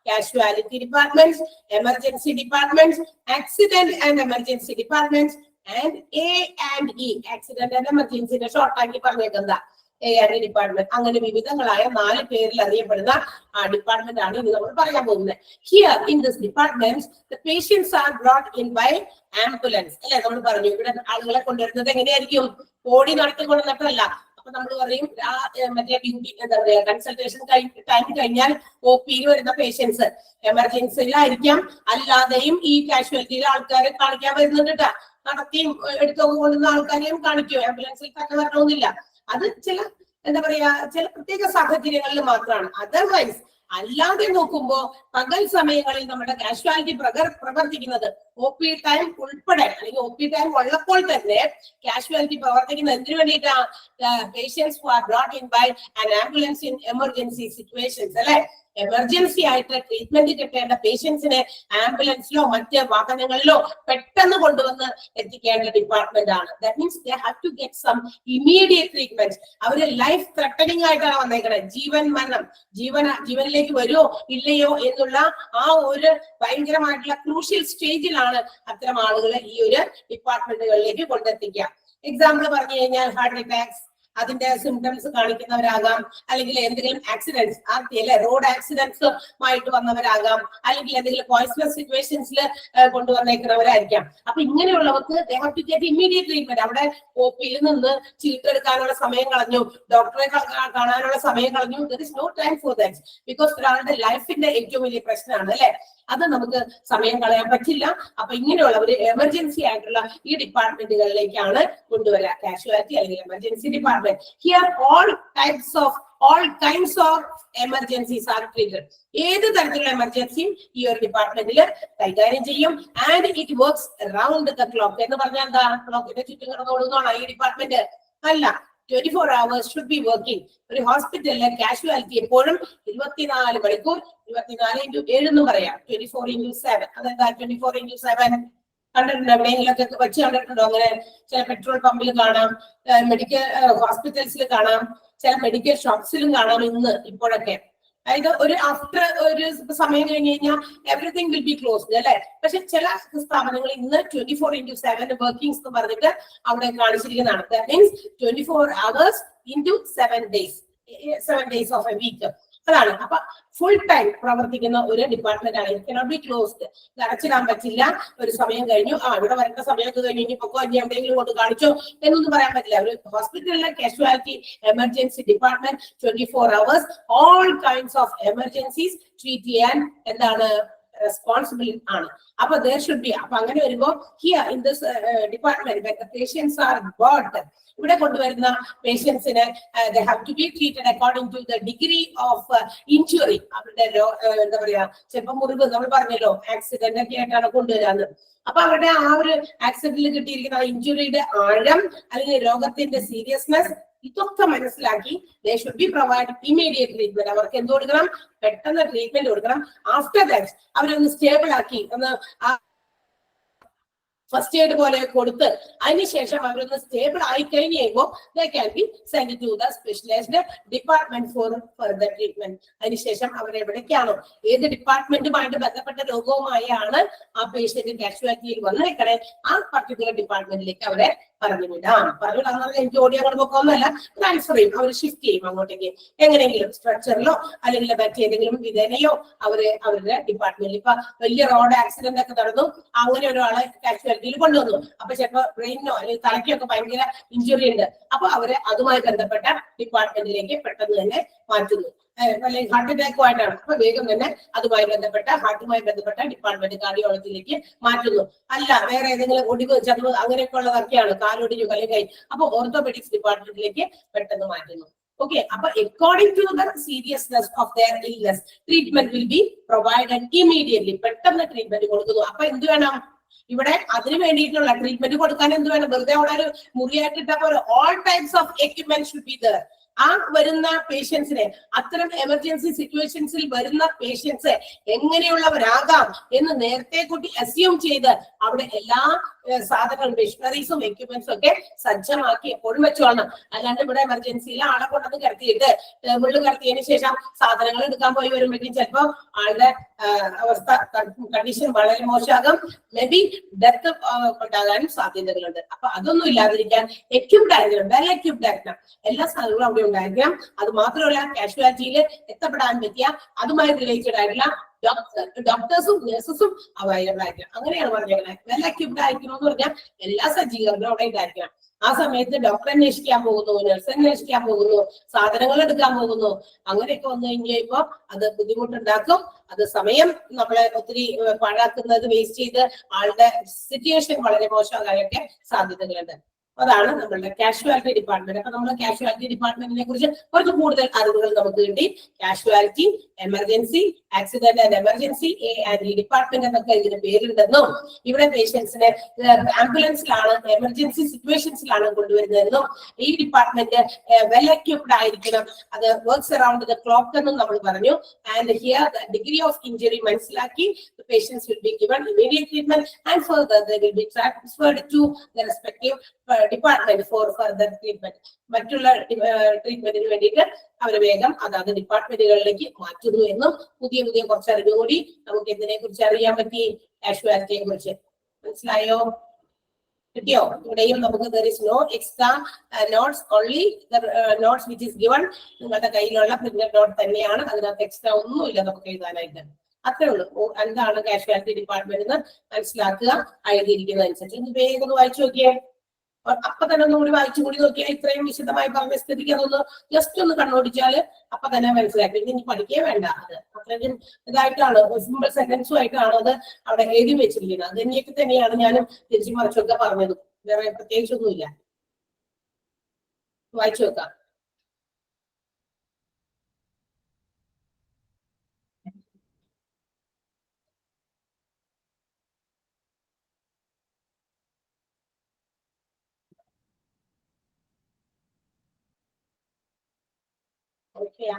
Casualty department, emergency department, accident and emergency department and A and E. Accident and എമർജൻസിന്റെ ഷോർട്ട് ആക്കി പറഞ്ഞേക്കെന്താ A and E ഡിപ്പാർട്ട്മെന്റ്. അങ്ങനെ വിവിധങ്ങളായ 4 പേരിൽ അറിയപ്പെടുന്ന ആ ഡിപ്പാർട്ട്മെന്റ് ആണ് ഇനി നമ്മൾ പറയാൻ പോകുന്നത്. Here in this department the patients are brought in by ambulance. അല്ലെ, നമ്മൾ പറഞ്ഞു ഇവിടെ ആളുകളെ കൊണ്ടുവരുന്നത് എങ്ങനെയായിരിക്കും? ഓടി നടത്തിക്കൊണ്ടിട്ടല്ല. അപ്പൊ നമ്മൾ പറയും മറ്റേ ഡ്യൂട്ടി എന്താ പറയാ കൺസൾട്ടേഷൻ ടൈം കഴിഞ്ഞാൽ OPയിൽ വരുന്ന പേഷ്യൻസ് എമർജൻസിയിലായിരിക്കാം, അല്ലാതെയും ഈ കാഷ്വാലിറ്റിയിലെ ആൾക്കാരെ കാണിക്കാൻ വരുന്നുണ്ട് കേട്ടാ. നടത്തിയും എടുത്തൊക്കെ കൊണ്ടുവന്ന ആൾക്കാരെയും കാണിക്കും. ആംബുലൻസിൽ തന്നെ വരണമെന്നില്ല. അത് ചില എന്താ പറയാ ചില പ്രത്യേക സാഹചര്യങ്ങളിൽ മാത്രമാണ്. അതർവൈസ് അല്ലാതെ നോക്കുമ്പോ പകൽ സമയങ്ങളിൽ നമ്മുടെ കാഷ്വാലിറ്റി പ്രവർത്തിക്കുന്നത് OP ടൈം ഉൾപ്പെടെ അല്ലെങ്കിൽ OP ടൈം ഉള്ളപ്പോൾ തന്നെ കാഷ്വാലിറ്റി പ്രവർത്തിക്കുന്നത് എന്തിനു വേണ്ടിയിട്ടാ? Patients who are brought in by an ambulance in emergency situations. അല്ലെ, എമർജൻസി ആയിട്ട് ട്രീറ്റ്മെന്റ് കിട്ടേണ്ട പേഷ്യൻസിനെ ആംബുലൻസിലോ മറ്റ് വാഹനങ്ങളിലോ പെട്ടെന്ന് കൊണ്ടുവന്ന് എത്തിക്കേണ്ട ഡിപ്പാർട്ട്മെന്റ് ആണ്. That means they have to get some immediate treatment. അവര് ലൈഫ് ത്രെട്ടനിങ് ആയിട്ടാണ് വന്നേക്കുന്നത്. ജീവൻ മരണം, ജീവനിലേക്ക് വരുമോ ഇല്ലയോ എന്നുള്ള ആ ഒരു ഭയങ്കരമായിട്ടുള്ള ക്രൂഷ്യൽ സ്റ്റേജിലാണ് അത്തരം ആളുകളെ ഈ ഒരു ഡിപ്പാർട്ട്മെന്റുകളിലേക്ക് കൊണ്ടെത്തിക്കുക. എക്സാമ്പിൾ പറഞ്ഞു കഴിഞ്ഞാൽ ഹാർട്ട് അറ്റാക്സ്, അതിന്റെ സിംറ്റംസ് കാണിക്കുന്നവരാകാം, അല്ലെങ്കിൽ എന്തെങ്കിലും ആക്സിഡൻസ് അല്ലെ റോഡ് ആക്സിഡൻസുമായിട്ട് വന്നവരാകാം, അല്ലെങ്കിൽ എന്തെങ്കിലും പോയിസണസ് സിറ്റുവേഷൻസിൽ കൊണ്ടുവന്നേക്കുന്നവരായിരിക്കാം. അപ്പൊ ഇങ്ങനെയുള്ളവർക്ക് they have to get immediate treatment. അവിടെ OPയിൽ നിന്ന് ചീട്ടെടുക്കാനുള്ള സമയം കളഞ്ഞു, ഡോക്ടറെ കാണാനുള്ള സമയം കളഞ്ഞു. There is no time for that. Because ഒരാളുടെ ലൈഫിന്റെ ഏറ്റവും വലിയ പ്രശ്നമാണ് അല്ലെ, അത് നമുക്ക് സമയം കളയാൻ പറ്റില്ല. അപ്പൊ ഇങ്ങനെയുള്ളവര് എമർജൻസി ആയിട്ടുള്ള ഈ ഡിപ്പാർട്ട്മെന്റുകളിലേക്കാണ് കൊണ്ടുവരിക, കാഷ്വാലിറ്റി അല്ലെങ്കിൽ emergency department. Here all kinds of emergencies are treated. ഏത് തരത്തിലുള്ള എമർജൻസിയും ഈ ഒരു ഡിപ്പാർട്ട്മെന്റിൽ കൈകാര്യം ചെയ്യും. And it works round the clock. എന്ന് പറഞ്ഞാൽ എന്താ? ക്ലോക്കിന്റെ ചുറ്റും കിടന്നോളുന്നതാണോ ഈ ഡിപ്പാർട്ട്മെന്റ്? അല്ല, 24 hours should be working. ഒരു ഹോസ്പിറ്റലിലെ കാഷ്വാലിറ്റി എപ്പോഴും 24 മണിക്കൂർ 24 into 7 എന്ന് പറയാം. 24 into 7. അതെന്താ 24 into 7? കണ്ടിട്ടുണ്ടോ? എവിടെയെങ്കിലൊക്കെ വെച്ച് കണ്ടിട്ടുണ്ടോ? അങ്ങനെ ചില പെട്രോൾ പമ്പിൽ കാണാം, മെഡിക്കൽ ഹോസ്പിറ്റൽസിൽ കാണാം, ചില മെഡിക്കൽ ഷോപ്സിലും കാണാം ഇപ്പോഴൊക്കെ. അതായത് ഒരു ആഫ്റ്റർ ഒരു സമയം കഴിഞ്ഞ് കഴിഞ്ഞാൽ എവറിഥിങ് വിൽ ബി ക്ലോസ്ഡ് അല്ലെ. പക്ഷെ ചില സ്ഥാപനങ്ങൾ ഇന്ന് 24/7 വർക്കിംഗ്സ് എന്ന് പറഞ്ഞിട്ട് അവിടെ കാണിച്ചിരിക്കുന്നതാണ്. That means 24 hours into 7 days, 7 days of a week. അതാണ്. അപ്പൊ ഫുൾ ടൈം പ്രവർത്തിക്കുന്ന ഒരു ഡിപ്പാർട്ട്മെന്റ് ആണ്. It cannot be closed. അടച്ചിടാൻ പറ്റില്ല. ഒരു സമയം കഴിഞ്ഞു, ഇവിടെ വരേണ്ട സമയമൊക്കെ കഴിഞ്ഞു, ഇനിയിപ്പോ ഇനി എവിടെയെങ്കിലും കൊണ്ട് കാണിച്ചോ എന്നൊന്നും പറയാൻ പറ്റില്ല. ഒരു ഹോസ്പിറ്റലിലെ casualty emergency department 24 hours all kinds of emergencies treat ചെയ്യാൻ എന്താണ് റെസ്പോൺസിബിൾ ആണ്. അപ്പൊ there should be, അപ്പൊ അങ്ങനെ വരുമ്പോ here in this department when the patients are brought, ഇവിടെ കൊണ്ടുവരുന്ന പേഷ്യൻസിന് they have to be treated according to the degree of injury. അവരുടെ എന്താ പറയാ, ചിലപ്പോൾ മുറിവ്, നമ്മൾ പറഞ്ഞല്ലോ ആക്സിഡന്റ് ഒക്കെ ആയിട്ടാണ് കൊണ്ടുവരാന്ന്. അപ്പൊ അവരുടെ ആ ഒരു ആക്സിഡന്റിൽ കിട്ടിയിരിക്കുന്ന ഇഞ്ചുറിയുടെ ആഴം അല്ലെങ്കിൽ രോഗത്തിന്റെ സീരിയസ്നെസ് ഇതൊക്കെ മനസ്സിലാക്കി they should be provided immediate treatment. അവർക്ക് എന്ത് കൊടുക്കണം? പെട്ടെന്ന് ട്രീറ്റ്മെന്റ് കൊടുക്കണം. ആഫ്റ്റർ ദാറ്റ് അവരൊന്ന് സ്റ്റേബിൾ ആക്കി ഒന്ന് ഫസ്റ്റ് എയ്ഡ് പോലെ കൊടുത്ത് അതിനുശേഷം അവരൊന്ന് സ്റ്റേബിൾ ആയി കഴിഞ്ഞ് കഴിയുമ്പോൾ they can be sent to the specialized department for further treatment. അതിനുശേഷം അവരെവിടേക്കാണോ, ഏത് ഡിപ്പാർട്ട്മെന്റുമായിട്ട് ബന്ധപ്പെട്ട രോഗവുമായാണ് ആ പേഷ്യന്റ് കാഷ്വാലിറ്റിയിൽ വന്നേക്കണേ, ആ പർട്ടിക്കുലർ ഡിപ്പാർട്ട്മെന്റിലേക്ക് അവരെ പറഞ്ഞു വിടാം. പറഞ്ഞു വിടാന്ന് എനിക്ക് ഓടി അങ്ങോട്ട് പോക്കൊന്നുമല്ല, ട്രാൻസ്ഫർ ചെയ്യും, അവർ ഷിഫ്റ്റ് ചെയ്യും അങ്ങോട്ടേക്ക്. എങ്ങനെയെങ്കിലും സ്ട്രക്ചറിലോ അല്ലെങ്കിൽ മറ്റേതെങ്കിലും വിധേനയോ അവരുടെ ഡിപ്പാർട്ട്മെന്റിൽ. ഇപ്പൊ വലിയ റോഡ് ആക്സിഡന്റ് ഒക്കെ നടന്നു, അങ്ങനെ ഒരാളെ കാഷ്വാലിറ്റിയിൽ കൊണ്ടുവന്നു. അപ്പൊ ചിലപ്പോ ബ്രെയിനോ അല്ലെങ്കിൽ തലയ്ക്കൊക്കെ ഭയങ്കര ഇഞ്ചുറി ഉണ്ട്, അപ്പൊ അവരെ അതുമായി ബന്ധപ്പെട്ട ഡിപ്പാർട്ട്മെന്റിലേക്ക് പെട്ടെന്ന് തന്നെ മാറ്റുന്നു. അല്ലെങ്കിൽ ഹാർട്ട് അറ്റാക്കുമായിട്ടാണ്, അപ്പൊ വേഗം തന്നെ അതുമായി ബന്ധപ്പെട്ട ഹാർട്ടുമായി ബന്ധപ്പെട്ട ഡിപ്പാർട്ട്മെന്റ് കാർഡിയോളജിയിലേക്ക് മാറ്റുന്നു. അല്ല വേറെ ഏതെങ്കിലും ഒടിവ് ചതവ് അങ്ങനെയൊക്കെ ഉള്ളതൊക്കെയാണ്, കാലൊടിഞ്ഞു കൈ, അപ്പൊ ഓർത്തോപെഡിക്സ് ഡിപ്പാർട്ട്മെന്റിലേക്ക് പെട്ടെന്ന് മാറ്റുന്നു. Okay, അപ്പൊ according to the seriousness of their illness, treatment will be provided immediately. പെട്ടെന്ന് ട്രീറ്റ്മെന്റ് കൊടുക്കുന്നു. അപ്പൊ എന്ത് വേണം ഇവിടെ? അതിന് വേണ്ടിയിട്ടുള്ള ട്രീറ്റ്മെന്റ് കൊടുക്കാൻ എന്ത് വേണം? വെറുതെ അവിടെ ഒരു മുറിയായിട്ടിട്ട പോലെ all types of equipment should be there. ആ വരുന്ന പേഷ്യൻസിനെ, അത്തരം എമർജൻസി സിറ്റുവേഷൻസിൽ വരുന്ന പേഷ്യൻസ് എങ്ങനെയുള്ളവരാകാം എന്ന് നേരത്തെ കൂട്ടി അസ്യൂം ചെയ്ത് അവിടെ എല്ലാ സാധനങ്ങളും, മെഷീനറീസും എക്യുപ്മെന്റ്സും ഒക്കെ സജ്ജമാക്കി എപ്പോഴും വെച്ചോളണം. അല്ലാണ്ട് ഇവിടെ എമർജൻസിയിൽ ആളെ കൊണ്ടത് കിടത്തിയിട്ട് ടേബിളിൽ കിടത്തിയതിനു ശേഷം സാധനങ്ങൾ എടുക്കാൻ പോയി വരുമ്പോഴേക്കും ചിലപ്പോൾ ആളുടെ അവസ്ഥ, കണ്ടീഷൻ വളരെ മോശമാകും. മേ ബി ഡെത്ത് ഉണ്ടാകാനും സാധ്യതകളുണ്ട്. അപ്പൊ അതൊന്നും ഇല്ലാതിരിക്കാൻ എക്യുപ്ഡ് ആയിരിക്കണം, വെൽ എക്യുപ്ഡ് ആയിരിക്കണം. എല്ലാ സാധനങ്ങളും അവിടെ ഉണ്ടായിരിക്കണം. അത് മാത്രമല്ല കാഷ്വാലിറ്റിയിൽ എത്തപ്പെടാൻ പറ്റിയ അതുമായി റിലേറ്റഡ് ആയിട്ടുള്ള ഡോക്ടേഴ്സും നഴ്സസും അവൈലബിൾ ആയിരിക്കണം. അങ്ങനെയാണ് പറഞ്ഞേക്കുന്നത്. വെൽ എക്യുപ്ഡ് ആയിരിക്കണം എന്ന് പറഞ്ഞാൽ എല്ലാ സജ്ജീകരണവും അവിടെ ഉണ്ടായിരിക്കണം. ആ സമയത്ത് ഡോക്ടർ അന്വേഷിക്കാൻ പോകുന്നു, നഴ്സ് അന്വേഷിക്കാൻ പോകുന്നു, സാധനങ്ങൾ എടുക്കാൻ പോകുന്നു, അങ്ങനെയൊക്കെ വന്നു കഴിഞ്ഞപ്പോ അത് ബുദ്ധിമുട്ടുണ്ടാക്കും. അത് സമയം നമ്മളെ ഒത്തിരി പാഴാക്കുന്നത്, വേസ്റ്റ് ചെയ്ത് ആളുടെ സിറ്റുവേഷൻ വളരെ മോശമാകാനൊക്കെ സാധ്യതകളുണ്ട്. അതാണ് നമ്മളുടെ കാഷ്വാലിറ്റി ഡിപ്പാർട്ട്മെന്റ്. അപ്പൊ നമ്മൾ കാഷ്വാലിറ്റി ഡിപ്പാർട്ട്മെന്റിനെ കുറിച്ച് കുറച്ച് കൂടുതൽ അറിവുകൾ നമുക്ക് കിട്ടി. Casualty, emergency, accident and emergency, A&E department എന്നൊക്കെ ഇതിന് പേരുണ്ടെന്നും ഇവിടെ പേഷ്യൻസിനെ ആംബുലൻസിലാണ്, എമർജൻസി സിറ്റുവേഷൻസിലാണ് കൊണ്ടുവരുന്നതെന്നും ഈ ഡിപ്പാർട്ട്മെന്റ് വെൽ എക്യുപ്ഡ് ആയിരിക്കണം, അത് വർക്ക്സ് അറൌണ്ട് ദ ക്ലോക്ക് എന്നും നമ്മൾ പറഞ്ഞു. And here the degree of injury മനസ്സിലാക്കി patients will be given immediate treatment and further they will be transferred to the respective department for further treatment. മറ്റുള്ള ട്രീറ്റ്മെന്റിന് വേണ്ടിയിട്ട് അവരെ വേഗം അതാത് ഡിപ്പാർട്ട്മെന്റുകളിലേക്ക് മാറ്റുന്നു എന്നും പുതിയ പുതിയ കുറച്ച് അറിവ് കൂടി നമുക്ക് ഇതിനെ കുറിച്ച് അറിയാൻ പറ്റി. കാഷ്വാലിറ്റിയെ കുറിച്ച് മനസ്സിലായോ? കിട്ടിയോ? ഇവിടെയും നമുക്ക് there is no extra notes, only the notes which is given. നിങ്ങളുടെ കയ്യിലുള്ള പ്രിന്റഡ് നോട്ട് തന്നെയാണ്, അതിനകത്ത് എക്സ്ട്രാ ഒന്നുമില്ല നമുക്ക് എഴുതാനായിട്ട്. അത്രേ ഉള്ളൂ. എന്താണ് കാഷ്വാലിറ്റി ഡിപ്പാർട്ട്മെന്റ് എന്ന് മനസ്സിലാക്കുക, എഴുതിയിരിക്കുന്നതനുസരിച്ച്. ഇത് വേഗം ഒന്ന് വായിച്ചു നോക്കിയേ. അപ്പൊ തന്നെ ഒന്നുകൂടി വായിച്ചു കൂടി നോക്കിയാൽ ഇത്രയും വിശദമായി പറഞ്ഞ സ്ഥിതിക്ക് അതൊന്ന് ജസ്റ്റ് ഒന്ന് കണ്ണോടിച്ചാല് അപ്പൊ തന്നെ മനസ്സിലാക്കി. ഇനി പഠിക്കേ വേണ്ട. അത് അത്രയും ഇതായിട്ടാണ്, സിമ്പിൾ സെന്റൻസും ആയിട്ടാണ് അത് അവിടെ എഴുതി വെച്ചിരിക്കുന്നത്. അത് തന്നെയൊക്കെ തന്നെയാണ് ഞാനും തിരിച്ചു മറിച്ചൊക്കെ പറഞ്ഞത്. വേറെ പ്രത്യേകിച്ചൊന്നുമില്ല. വായിച്ചു വെക്കാം. ഓക്കെ.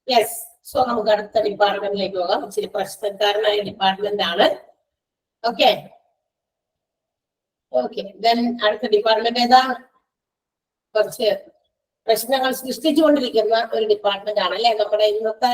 യെസ്. സോ നമുക്ക് അടുത്ത ഡിപ്പാർട്ട്മെന്റിലേക്ക് പോകാം. ഇച്ചിരി പ്രശ്നക്കാരനായ ഡിപ്പാർട്ട്മെന്റ് ആണ്. Okay okay. ദെൻ അടുത്ത ഡിപ്പാർട്ട്മെന്റ് ഏതാ? കുറച്ച് പ്രശ്നങ്ങൾ സൃഷ്ടിച്ചുകൊണ്ടിരിക്കുന്ന ഒരു ഡിപ്പാർട്ട്മെന്റ് ആണ് അല്ലെ. നമ്മുടെ ഇന്നത്തെ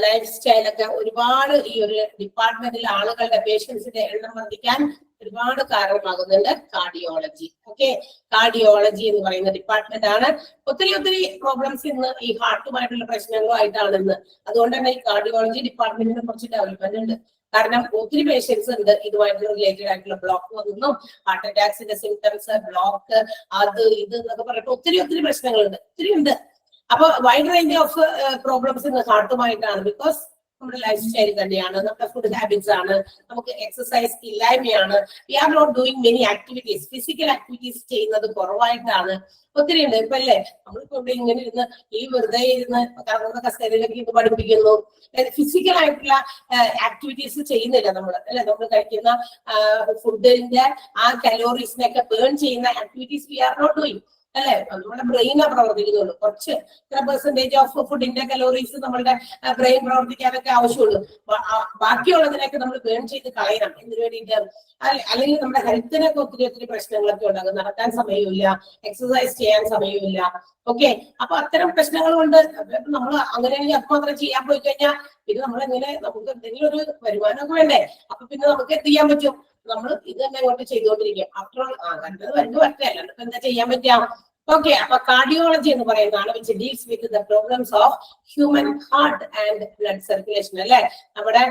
ലൈഫ് സ്റ്റൈലൊക്കെ ഒരുപാട് ഈ ഒരു ഡിപ്പാർട്ട്മെന്റിൽ ആളുകളുടെ പേഷ്യൻസിന്റെ എണ്ണം വർദ്ധിക്കാൻ ഒരുപാട് കാരണമാകുന്നുണ്ട്. കാർഡിയോളജി. ഓക്കെ, കാർഡിയോളജി എന്ന് പറയുന്ന ഡിപ്പാർട്ട്മെന്റ് ആണ്. ഒത്തിരി പ്രോബ്ലംസ് ഇന്ന് ഈ ഹാർട്ടുമായിട്ടുള്ള പ്രശ്നങ്ങളുമായിട്ടാണ് ഇന്ന്. അതുകൊണ്ട് തന്നെ ഈ കാർഡിയോളജി ഡിപ്പാർട്ട്മെന്റിന് കുറച്ച് ഡെവലപ്മെന്റ് ഉണ്ട്. കാരണം ഒത്തിരി പേഷ്യൻസ് ഉണ്ട് ഇതുമായിട്ട് റിലേറ്റഡ് ആയിട്ടുള്ള ബ്ലോക്ക് വന്നു, ഹാർട്ട് അറ്റാക്സിന്റെ സിംറ്റംസ്, ബ്ലോക്ക്, അത് ഇത് എന്നൊക്കെ പറഞ്ഞിട്ട് ഒത്തിരി പ്രശ്നങ്ങളുണ്ട്, ഒത്തിരി ഉണ്ട്. അപ്പൊ വൈഡ് റേഞ്ച് ഓഫ് പ്രോബ്ലംസ് ഇന്ന് ഹാർട്ടുമായിട്ടാണ്. ബിക്കോസ് നമ്മുടെ ലൈഫ് സ്റ്റൈൽ തന്നെയാണ്, നമ്മുടെ ഫുഡ് ഹാബിറ്റ്സ് ആണ്, നമുക്ക് എക്സസൈസ് ഇല്ലായ്മയാണ്. We are not doing many activities, physical activities ചെയ്യുന്നത് കുറവായിട്ടാണ്. ഒത്തിരി ഉണ്ട്. ഇപ്പൊ അല്ലേ നമ്മളിപ്പോ ഇവിടെ ഇങ്ങനെ ഇരുന്ന് ഈ വെറുതെ ഇരുന്ന് കറങ്ങുന്ന കസേരയിലേക്ക് ഇത് പഠിപ്പിക്കുന്നു. ഫിസിക്കൽ ആയിട്ടുള്ള ആക്ടിവിറ്റീസ് ചെയ്യുന്നില്ല നമ്മൾ അല്ലെ. നമ്മൾ കഴിക്കുന്ന ഫുഡിന്റെ ആ കലോറീസിനെയൊക്കെ ബേൺ ചെയ്യുന്ന activities we are not doing അല്ലെ. നമ്മുടെ ബ്രെയിനാ പ്രവർത്തിക്കുന്നുള്ളൂ. കുറച്ച് പെർസെന്റേജ് ഓഫ് ഫുഡിന്റെ കലോറീസ് നമ്മളുടെ ബ്രെയിൻ പ്രവർത്തിക്കാനൊക്കെ ആവശ്യമുള്ളൂ. ബാക്കിയുള്ളതിനൊക്കെ നമ്മൾ ബേൺ ചെയ്ത് കളയണം. എന്തിനു വേണ്ടിയിട്ട്? അല്ലെങ്കിൽ നമ്മുടെ ഹെൽത്തിനൊക്കെ ഒത്തിരി പ്രശ്നങ്ങളൊക്കെ ഉണ്ടാകും. നടക്കാൻ സമയമില്ല, എക്സസൈസ് ചെയ്യാൻ സമയമില്ല. ഓക്കെ, അപ്പൊ അത്തരം പ്രശ്നങ്ങൾ കൊണ്ട് നമ്മൾ അങ്ങനെ അതുമാത്രം ചെയ്യാൻ പോയി കഴിഞ്ഞാൽ പിന്നെ നമ്മളെങ്ങനെ, നമുക്ക് എന്തെങ്കിലും ഒരു വരുമാനമൊക്കെ വേണ്ടേ? അപ്പൊ പിന്നെ നമുക്ക് എന്ത് ചെയ്യാൻ പറ്റും? നമ്മൾ ഇത് തന്നെ അങ്ങോട്ട് ചെയ്തുകൊണ്ടിരിക്കും. ആഫ്റ്റർ ഓൾ കണ്ടത് വരുന്നത് പറ്റേ, അല്ലാണ്ട് ഇപ്പൊ എന്താ ചെയ്യാൻ പറ്റാ? ഓക്കെ, അപ്പൊ കാർഡിയോളജി എന്ന് പറയുന്നതാണ് which deals with the problems of human heart and blood circulation അല്ലെ. നമ്മുടെ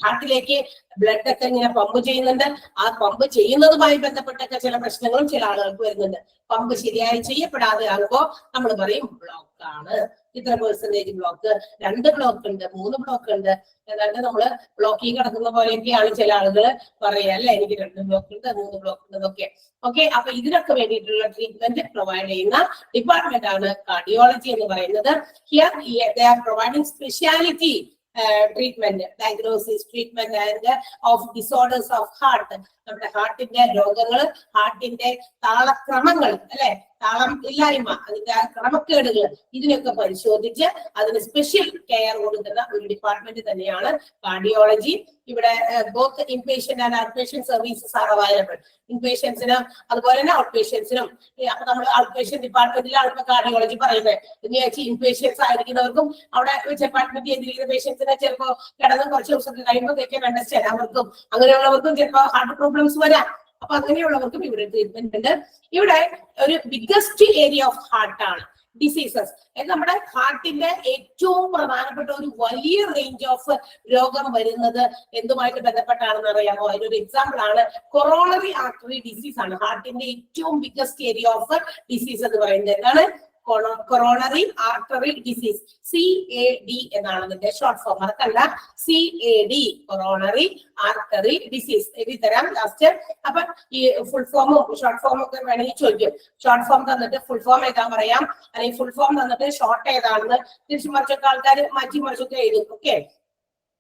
ഹാർട്ടിലേക്ക് ബ്ലഡ് ഒക്കെ ഇങ്ങനെ പമ്പ് ചെയ്യുന്നുണ്ട്. ആ പമ്പ് ചെയ്യുന്നതുമായി ബന്ധപ്പെട്ടൊക്കെ ചില പ്രശ്നങ്ങളും ചില ആളുകൾക്ക് വരുന്നുണ്ട്. പമ്പ് ശരിയായി ചെയ്യപ്പെടാതെ ആകുമ്പോ നമ്മൾ പറയും ബ്ലോക്ക് ആണ്. ഇത്ര പെർസെന്റേജ് ബ്ലോക്ക്, 2 ബ്ലോക്ക് ഉണ്ട്, 3 ബ്ലോക്ക് ഉണ്ട്. ഏതാണ്ട് നമ്മള് ബ്ലോക്കിൽ കിടക്കുന്ന പോലെയൊക്കെയാണ് ചില ആളുകൾ പറയുക അല്ലെ. എനിക്ക് 2 ബ്ലോക്ക് ഉണ്ട്, 3 ബ്ലോക്ക് ഉണ്ട് എന്നൊക്കെ. ഓക്കെ, അപ്പൊ ഇതിനൊക്കെ വേണ്ടിയിട്ടുള്ള ട്രീറ്റ്മെന്റ് പ്രൊവൈഡ് ചെയ്യുന്ന ഡിപ്പാർട്ട്മെന്റ് ആണ് കാർഡിയോളജി എന്ന് പറയുന്നത്. Here they are providing speciality treatment, diagnosis, treatment and of disorders of heart. നമ്മുടെ ഹാർട്ടിന്റെ രോഗങ്ങൾ, ഹാർട്ടിന്റെ താളക്രമങ്ങൾ അല്ലെ, താളം ഇല്ലായ്മ, അതിന്റെ ക്രമക്കേടുകൾ, ഇതിനൊക്കെ പരിശോധിച്ച് അതിന് സ്പെഷ്യൽ കെയർ കൊടുക്കുന്ന ഒരു ഡിപ്പാർട്ട്മെന്റ് തന്നെയാണ് കാർഡിയോളജി. ഇവിടെ both inpatient and out patient services are available. ഇൻപേഷ്യൻസിനും അതുപോലെ തന്നെ ഔട്ട് പേഷ്യൻസിനും. അപ്പൊ നമ്മൾ ഔട്ട് പേഷ്യന്റ് ഡിപ്പാർട്ട്മെന്റിലാണ് ഇപ്പൊ കാർഡിയോളജി പറയുന്നത്. എന്ന് വെച്ചാൽ ഇൻപേഷ്യൻസ് ആയിരിക്കുന്നവർക്കും അവിടെ അഡ്മിറ്റ് ചെയ്തിരിക്കുന്ന പേഷ്യൻസിനെ ചിലപ്പോൾ കിടന്ന് കുറച്ച് ദിവസം കഴിയുമ്പോഴത്തേക്കും അണ്ടർസ്റ്റാൻഡ് അവർക്കും അങ്ങനെയുള്ളവർക്കും ചിലപ്പോൾ ഹാർട്ട് പ്രോബ്ലംസ് വരാം. അപ്പൊ അങ്ങനെയുള്ളവർക്കും ഇവിടെ ട്രീറ്റ്മെന്റ് ഉണ്ട്. ഇവിടെ ഒരു ബിഗ്ഗസ്റ്റ് ഏരിയ ഓഫ് ഹാർട്ട് ആണ് ഡിസീസസ്. നമ്മുടെ ഹാർട്ടിന്റെ ഏറ്റവും പ്രധാനപ്പെട്ട ഒരു വലിയ റേഞ്ച് ഓഫ് രോഗം വരുന്നത് എന്തുമായിട്ട് ബന്ധപ്പെട്ടാണെന്ന് അറിയാമോ? അതിനൊരു എക്സാമ്പിൾ ആണ് കൊറോണറി ആർട്ടറി ഡിസീസ് ആണ്. ഹാർട്ടിന്റെ ഏറ്റവും ബിഗ്ഗസ്റ്റ് ഏരിയ ഓഫ് ഡിസീസ് എന്ന് പറയുന്നത് എന്താണ്? കൊറോണറി ആർട്ടറി ഡിസീസ്, CAD എന്നാണ് അതിന്റെ ഷോർട്ട് ഫോം. മറക്കല്ല, CAD, കൊറോണറി ആർട്ടറി ഡിസീസ്. എഴുതി തരാം ലാസ്റ്റ്. അപ്പൊ ഈ ഫുൾ ഫോമും ഷോർട്ട് ഫോമും ഒക്കെ വേണമെങ്കിൽ ചോദിക്കും. ഷോർട്ട് ഫോം തന്നിട്ട് ഫുൾ ഫോം എഴുതാൻ പറയാം, അല്ലെങ്കിൽ ഫുൾ ഫോം തന്നിട്ട് ഷോർട്ട് ഏതാണെന്ന് തിരിച്ചു മറിച്ചൊക്കെ ആൾക്കാർ മാറ്റി മറിച്ചൊക്കെ എഴുതും. ഓക്കെ,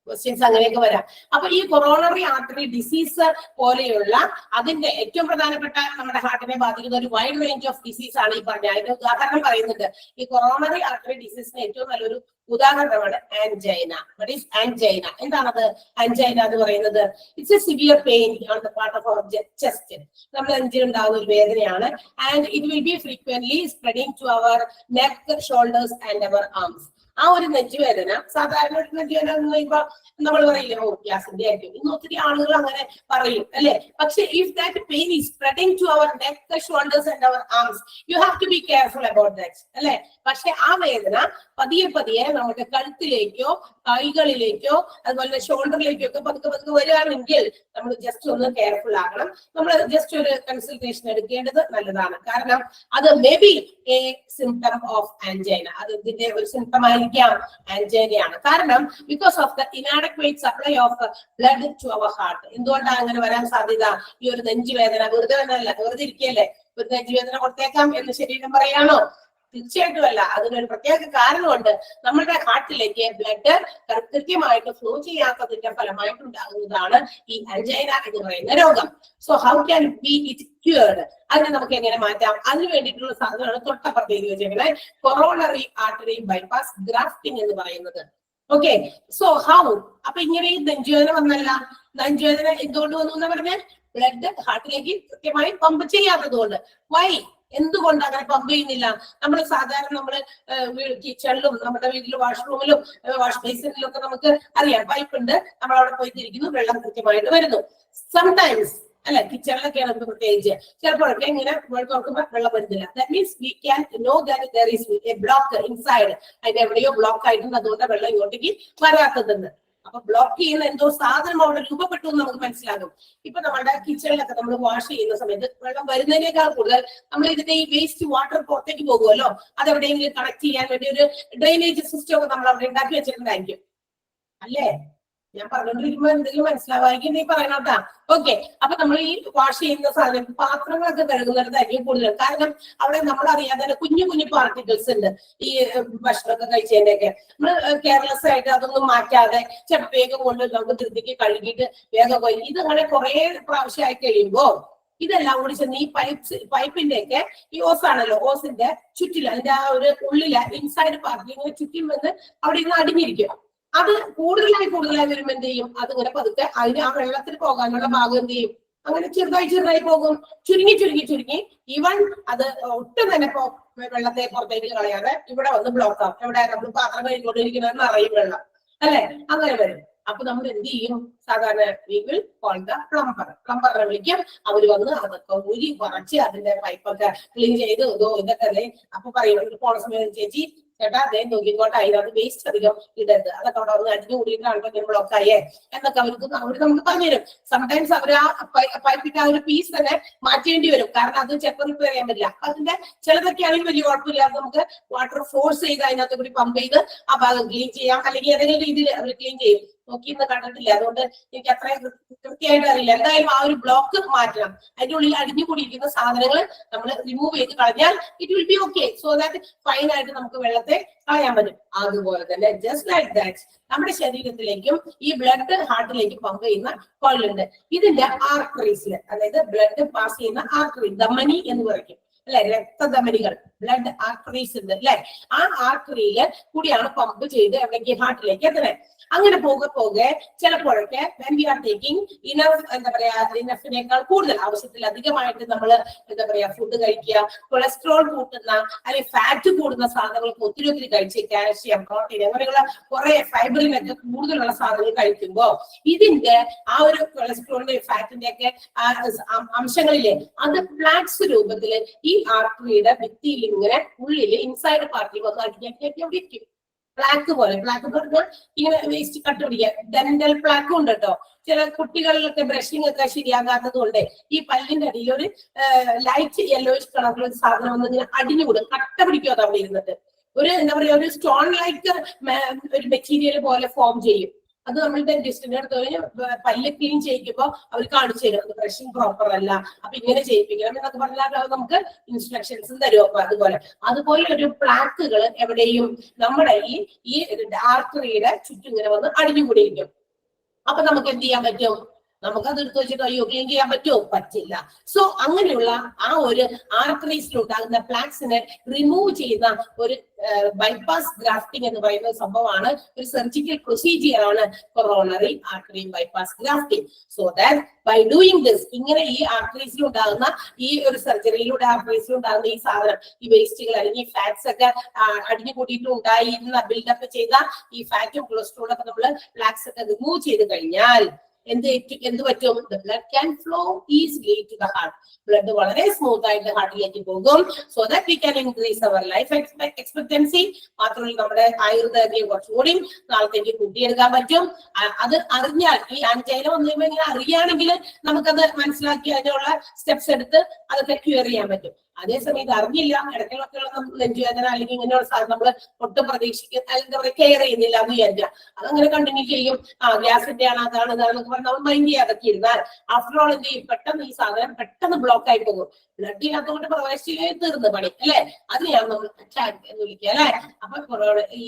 ക്വസ്റ്റ്യൻസ് അങ്ങനെയൊക്കെ വരാം. അപ്പൊ ഈ കൊറോണറി ആർട്ടറി ഡിസീസ് പോലെയുള്ള അതിന്റെ ഏറ്റവും പ്രധാനപ്പെട്ട നമ്മുടെ ഹാർട്ടിനെ ബാധിക്കുന്ന ഒരു വൈഡ് റേഞ്ച് ഓഫ് ഡിസീസ് ആണ് ഈ പറഞ്ഞ. അതിന്റെ ഉദാഹരണം പറയുന്നുണ്ട്. ഈ കൊറോണറി ആർട്ടറി ഡിസീസിന് ഏറ്റവും നല്ലൊരു ഉദാഹരണമാണ് ആൻജൈന. What is angina? എന്താണത് ആൻജൈന എന്ന് പറയുന്നത്? It's a severe pain on the part of our chest. നമ്മുടെ നെഞ്ചിലുണ്ടാകുന്ന ഒരു വേദനയാണ്. And it will be frequently spreading to our neck, shoulders and our arms. ആ ഒരു നെഞ്ചുവേദന, സാധാരണ ഒരു നെഞ്ചുവേദന എന്ന് പറയുമ്പോ നമ്മൾ പറയില്ലേ, ഓ ഗ്യാസിന്റെ ആയിരിക്കും. ഇന്ന് ഒത്തിരി ആളുകൾ അങ്ങനെ പറയും അല്ലെ. പക്ഷെ if that pain is spreading to our neck, shoulders and our arms, you have to be careful about that അല്ലെ. പക്ഷെ ആ വേദന പതിയെ നമ്മുടെ കഴുത്തിലേക്കോ കൈകളിലേക്കോ അതുപോലെ ഷോൾഡറിലേക്കോ ഒക്കെ പതുക്കെ വരികയാണെങ്കിൽ നമ്മൾ ജസ്റ്റ് ഒന്ന് കെയർഫുൾ ആകണം. നമ്മൾ ജസ്റ്റ് ഒരു കൺസൾട്ടേഷൻ എടുക്കേണ്ടത് നല്ലതാണ്. കാരണം അത് may be a symptom of angina. അത് ഇതിന്റെ ഒരു സിംപ്റ്റം ആയിരിക്കാം, ആൻജൈനയാണ്. കാരണം because of the inadequate supply of blood to our heart. എന്തുകൊണ്ടാണ് അങ്ങനെ വരാൻ സാധ്യത? ഈ ഒരു നെഞ്ചുവേദന വെറുതെ ഇരിക്കുകയല്ലേ, ഒരു നെഞ്ചുവേദന കൊടുത്തേക്കാം എന്ന് ശരീരം പറയാണോ? തീർച്ചയായിട്ടും അല്ല. അതിനൊരു പ്രത്യേക കാരണമുണ്ട്. നമ്മുടെ ഹാർട്ടിലേക്ക് ബ്ലഡ് കൃത്യമായിട്ട് ഫ്ലോ ചെയ്യാത്തതിന്റെ ഫലമായിട്ടുണ്ടാകുന്നതാണ് ഈ അഞ്ചൈന എന്ന് പറയുന്ന രോഗം. So how can be it cured? അതിനെ നമുക്ക് എങ്ങനെ മാറ്റാം? അതിന് വേണ്ടിയിട്ടുള്ള സാധനമാണ് തൊട്ടപ്പുറത്ത് എഴുതി വെച്ചേക്കുന്നത് കൊറോണറി ആർട്ടറി ബൈപ്പാസ് ഗ്രാഫ്റ്റിംഗ് എന്ന് പറയുന്നത്. Okay, so how? അപ്പൊ ഇങ്ങനെ ഈ നെഞ്ചുവേദന വന്നല്ല, നെഞ്ചുവേദന എന്തുകൊണ്ട് വന്നു എന്ന് പറഞ്ഞാൽ ബ്ലഡ് ഹാർട്ടിലേക്ക് കൃത്യമായി പമ്പ് ചെയ്യാത്തത് കൊണ്ട്. വൈ? എന്തുകൊണ്ട് അങ്ങനെ പമ്പ് ചെയ്യുന്നില്ല? നമ്മൾ സാധാരണ നമ്മള് കിച്ചണിലും നമ്മുടെ വീട്ടിൽ വാഷ്റൂമിലും വാഷ് ബേസിനിലും ഒക്കെ നമുക്ക് അറിയാം, പൈപ്പ് ഉണ്ട്, നമ്മൾ അവിടെ പോയി തിരിക്കുന്നു, വെള്ളം കൃത്യമായിട്ട് വരുന്നു. സംടൈംസ് അല്ലെ, കിച്ചണിലൊക്കെയാണ് പ്രത്യേകിച്ച് ചിലപ്പോഴൊക്കെ ഇങ്ങനെ തുറക്കുമ്പോൾ വെള്ളം വരുന്നില്ല. That means we can know that there is A block inside. അതിന്റെ എവിടെയോ ബ്ലോക്ക് ആയിട്ടുണ്ട്, അതുകൊണ്ട് വെള്ളം ഇങ്ങോട്ടേക്ക് വരാത്തതുണ്ട്. അപ്പൊ ബ്ലോക്ക് ചെയ്യുന്ന എന്തോ സാധനം അവിടെ രൂപപ്പെട്ടു എന്ന് നമുക്ക് മനസ്സിലാകും. ഇപ്പൊ നമ്മുടെ കിച്ചണിലൊക്കെ നമ്മൾ വാഷ് ചെയ്യുന്ന സമയത്ത് വെള്ളം വരുന്നതിനേക്കാൾ കൂടുതൽ നമ്മൾ ഇതിന്റെ ഈ വേസ്റ്റ് വാട്ടർ പുറത്തേക്ക് പോകുമല്ലോ, അതെവിടെയെങ്കിലും കണക്ട് ചെയ്യാൻ വേണ്ടി ഒരു ഡ്രെയിനേജ് സിസ്റ്റം ഒക്കെ നമ്മൾ അവിടെ ഉണ്ടാക്കി വെച്ചിട്ടുണ്ടായിരിക്കും അല്ലേ? ഞാൻ പറഞ്ഞോണ്ടിരിക്കുമ്പോ എന്തെങ്കിലും മനസ്സിലാവായിരിക്കും നീ പറയണോട്ടാ. ഓക്കെ, അപ്പൊ നമ്മൾ ഈ വാഷ് ചെയ്യുന്ന സാധനം പാത്രങ്ങളൊക്കെ കഴുകുന്നിടത്തായിരിക്കും കൂടുതൽ. കാരണം അവിടെ നമ്മൾ അറിയാതെ കുഞ്ഞു കുഞ്ഞു പാർട്ടിക്കിൾസ് ഉണ്ട് ഈ ഭക്ഷണമൊക്കെ കഴിച്ചതിന്റെ ഒക്കെ. നമ്മൾ കെയർലെസ് ആയിട്ട് അതൊന്നും മാറ്റാതെ വേഗം കൊണ്ട് നമുക്ക് ധൃതിക്ക് കഴുകിയിട്ട് വേഗം പോയി ഇതങ്ങനെ കുറെ പ്രാവശ്യമായി കഴിയുമ്പോ ഇതെല്ലാം കൂടി ചെന്ന് ഈ പൈപ്പിന്റെ ഒക്കെ ഈ ഓസാണല്ലോ, ഓസിന്റെ ചുറ്റില് അതിന്റെ ആ ഒരു ഉള്ളില് ഇൻസൈഡ് പാർട്ടിൽ ഇങ്ങനെ ചുറ്റും വന്ന് അവിടെ ഇരുന്ന് അടിഞ്ഞിരിക്കും. അത് കൂടുതലായി വരുമ്പോ എന്ത് ചെയ്യും? അതിങ്ങനെ പതുക്കെ അതിന് ആ വെള്ളത്തിൽ പോകാനുള്ള ഭാഗം എന്ത് ചെയ്യും? അങ്ങനെ ചെറുതായി പോകും, ചുരുങ്ങി ഈവൻ അത് ഒട്ടും തന്നെ വെള്ളത്തെ പുറത്തേക്ക് കളയാതെ ഇവിടെ വന്ന് ബ്ലോക്ക് ആവും. എവിടെ നമ്മൾ പാത്രം കഴിക്കൊണ്ടിരിക്കുന്നതെന്ന് അറിയും വെള്ളം അല്ലെ, അങ്ങനെ വരും. അപ്പൊ നമ്മൾ എന്ത് ചെയ്യും? സാധാരണ പ്ലംബറിനെ വിളിക്കും. അവര് വന്ന് അതൊക്കെ ഊരി കുറച്ച് അതിന്റെ പൈപ്പൊക്കെ ക്ലീൻ ചെയ്ത് ഇതൊക്കെ അല്ലേ. അപ്പൊ പറയും പോണ സമയം ചേച്ചി ചേട്ടാ അതേ നോക്കിക്കോട്ടെ, അതിനകത്ത് വേസ്റ്റ് അധികം ഇടരുത്, അതൊക്കെ അവിടെ വന്ന് അടിഞ്ഞു കൂടിയിട്ടാണ് ബ്ലോക്ക് ആയേ എന്നൊക്കെ അവര് നമുക്ക് പറഞ്ഞുതരും. സംടൈംസ് അവർ ആ പൈപ്പിന്റെ ആ ഒരു പീസ് തന്നെ മാറ്റേണ്ടി വരും. കാരണം അത് ചിലപ്പോൾ റിപ്പയർ ചെയ്യാൻ പറ്റില്ല. അതിന്റെ ചിലതൊക്കെ ആണെങ്കിൽ വലിയ കുഴപ്പമില്ലാതെ നമുക്ക് വാട്ടർ ഫോഴ്സ് ചെയ്ത് അതിനകത്ത് കൂടി പമ്പ് ചെയ്ത് ആ ഭാഗം ക്ലീൻ ചെയ്യാം. അല്ലെങ്കിൽ ഏതെങ്കിലും രീതിയിൽ അവർ ക്ലീൻ ചെയ്യും. നോക്കിയെന്ന് കണ്ടിട്ടില്ല, അതുകൊണ്ട് എനിക്ക് അത്ര കൃത്യമായിട്ട് അറിയില്ല. എന്തായാലും ആ ഒരു ബ്ലോക്ക് മാറ്റണം. അതിന്റെ ഉള്ളിൽ അടിഞ്ഞു കൂടിയിരിക്കുന്ന സാധനങ്ങൾ നമ്മൾ റിമൂവ് ചെയ്ത് കളഞ്ഞാൽ it will B okay. So that fine ആയിട്ട് നമുക്ക് വെള്ളത്തെ കളയാൻ പറ്റും. അതുപോലെ തന്നെ ജസ്റ്റ് ലൈക്ക് ദാറ്റ് നമ്മുടെ ശരീരത്തിലേക്കും ഈ ബ്ലഡ് ഹാർട്ടിലേക്ക് പമ്പ് ചെയ്യുന്ന കോയിലുണ്ട്. ഇതിന്റെ ആർട്ടറീസിൽ, അതായത് ബ്ലഡ് പാസ് ചെയ്യുന്ന ആർട്ടറി, ധമനി എന്ന് പറയും അല്ലെ, രക്തധമനികൾ, ബ്ലഡ് ആർട്ടറീസ് ഉണ്ട് അല്ലെ. ആ ആർട്ടറിയില് കൂടിയാണ് പമ്പ് ചെയ്ത് എവിടേക്ക് ഹാർട്ടിലേക്ക് എത്തുന്നത്. അങ്ങനെ പോകെ ചിലപ്പോഴൊക്കെ when we are taking enough എന്താ പറയാ ഇനഫിനേക്കാൾ കൂടുതൽ ആവശ്യത്തിലധികമായിട്ട് നമ്മൾ എന്താ പറയാ ഫുഡ് കഴിക്കുക, കൊളസ്ട്രോൾ കൂട്ടുന്ന അല്ലെങ്കിൽ ഫാറ്റ് കൂടുന്ന സാധനങ്ങൾക്ക് ഒത്തിരി കഴിച്ച് കാൽഷ്യം, പ്രോട്ടീൻ അങ്ങനെയുള്ള കുറെ ഫൈബറിനൊക്കെ കൂടുതലുള്ള സാധനങ്ങൾ കഴിക്കുമ്പോ ഇതിന്റെ ആ ഒരു കൊളസ്ട്രോളിന്റെ ഫാറ്റിന്റെ ഒക്കെ അംശങ്ങളിലെ അത് ഫ്ലാക്സ് രൂപത്തില് ഈ ആർട്ടറിയുടെ ഭിത്തിയിൽ ഇങ്ങനെ ഉള്ളില് ഇൻസൈഡ് പാർട്ടിൽ വന്ന് അടിഞ്ഞാക്കി അവിടെ ഇരിക്കും. പ്ലാക്ക് പോലെ, പ്ലാക്ക് പറഞ്ഞാൽ ഇങ്ങനെ വേസ്റ്റ് കട്ടുപിടിക്കുക. ഡെന്റൽ പ്ലാക്കും ഉണ്ട് കേട്ടോ. ചില കുട്ടികളിലൊക്കെ ബ്രഷിംഗ് ഒക്കെ ശരിയാകാത്തത് കൊണ്ട് ഈ പല്ലിന്റെ അടിയിൽ ഒരു ലൈറ്റ് യെല്ലോയിഷ് കളറിലുള്ള സാധനം വന്ന് ഇങ്ങനെ അടിഞ്ഞുകൂടും, കട്ട പിടിക്കും. അത് അവിടെ ഇരുന്നിട്ട് ഒരു എന്താ പറയാ ഒരു സ്റ്റോൺ ലൈക്ക് ഒരു മെറ്റീരിയൽ പോലെ ഫോം ചെയ്യും. അത് നമ്മൾ ഡെന്റിസ്റ്റിന്റെ അടുത്ത് പല്ല് ക്ലീൻ ചെയ്യിക്കുമ്പോ അവർ കാണിച്ചു തരും അത് ബ്രഷിംഗ് പ്രോപ്പർ അല്ല, അപ്പൊ ഇങ്ങനെ ചെയ്യിപ്പിക്കണം എന്നൊക്കെ പറഞ്ഞാൽ നമുക്ക് ഇൻസ്ട്രക്ഷൻസും തരും. അപ്പൊ അതുപോലെ ഒരു പ്ലാക്കുകൾ എവിടെയും നമ്മുടെ ഈ ആർട്ടറിയുടെ ചുറ്റും ഇങ്ങനെ വന്ന് അടിഞ്ഞുകൂടിയിരിക്കും. അപ്പൊ നമുക്ക് എന്ത് ചെയ്യാൻ പറ്റും? നമുക്കത് എടുത്ത് വെച്ചിട്ട് അയ്യോ ക്ലീൻ ചെയ്യാൻ പറ്റുമോ? പറ്റില്ല. സോ അങ്ങനെയുള്ള ആ ഒരു ആർട്ടറീസിൽ ഉണ്ടാകുന്ന പ്ലാക്സിനെ റിമൂവ് ചെയ്യുന്ന ഒരു ബൈപ്പാസ് ഗ്രാഫ്റ്റിംഗ് എന്ന് പറയുന്ന സംഭവമാണ്, ഒരു സർജിക്കൽ പ്രൊസീജിയർ ആണ് coronary artery bypass grafting. So that by doing this, ഇങ്ങനെ ഈ ആർട്ടറീസിൽ ഉണ്ടാകുന്ന ഈ ഒരു സർജറിയിലൂടെ ആർട്ടറീസിൽ ഉണ്ടാകുന്ന ഈ സാധനം, ഈ വേസ്റ്റുകൾ അല്ലെങ്കിൽ ഈ ഫാറ്റ്സ് ഒക്കെ അടിഞ്ഞു കൂട്ടിയിട്ട് ഉണ്ടായിരുന്ന ബിൽഡപ്പ് ചെയ്ത ഈ ഫാറ്റും കൊളസ്ട്രോളും ഒക്കെ നമ്മൾ പ്ലാക്സ് ഒക്കെ റിമൂവ് ചെയ്ത് കഴിഞ്ഞാൽ എന്ത് പറ്റും? The blood can flow easily to the heart. Blood വളരെ സ്മൂത്ത് ആയിട്ട് ഹാർട്ടിലേക്ക് പോകും. So that we can increase our life expectancy. മാത്രമല്ല നമ്മുടെ ആയുർദൈർഘ്യം കുറച്ചുകൂടി നാളത്തേക്ക് കൂട്ടിയെടുക്കാൻ പറ്റും. അത് അറിഞ്ഞാൽ, ഈ അഞ്ചൈന വന്നു കഴിയുമ്പോൾ ഇങ്ങനെ അറിയുകയാണെങ്കിൽ നമുക്കത് മനസ്സിലാക്കി അതിനുള്ള സ്റ്റെപ്സ് എടുത്ത് അതൊക്കെ ക്യൂർ ചെയ്യാൻ പറ്റും. അതേസമയം ഇത് അറിഞ്ഞില്ല, ഇടയ്ക്കിടയ്ക്കുള്ള നെഞ്ചുവേദന അല്ലെങ്കിൽ ഇങ്ങനെയുള്ള സാധനം നമ്മൾ ഒട്ടും പ്രതീക്ഷിക്കുന്ന എന്താ പറയുക കെയർ ചെയ്യുന്നില്ല എന്ന് വിചാരിക്കുക, അതങ്ങനെ കണ്ടിന്യൂ ചെയ്യും. ഗ്യാസിന്റെ ആണ് അതാണ് ഇതാണെന്നൊക്കെ പറഞ്ഞ് നമ്മൾ മൈൻഡ് ചെയ്യാതൊക്കെ ഇരുന്നാൽ ആഫ്റ്റർ ഓൾ എന്ത് ചെയ്യും, പെട്ടെന്ന് ഈ സാധനം പെട്ടെന്ന് ബ്ലോക്ക് ആയി പോകും. ബ്ലഡ് അതുകൊണ്ട് പ്രവേശിച്ചേ തീർന്ന് പണി അല്ലെ. അതിനെയാണ് നമ്മൾ അറ്റാക്ക് എന്ന് വിളിക്കുക അല്ലെ. അപ്പൊ ഈ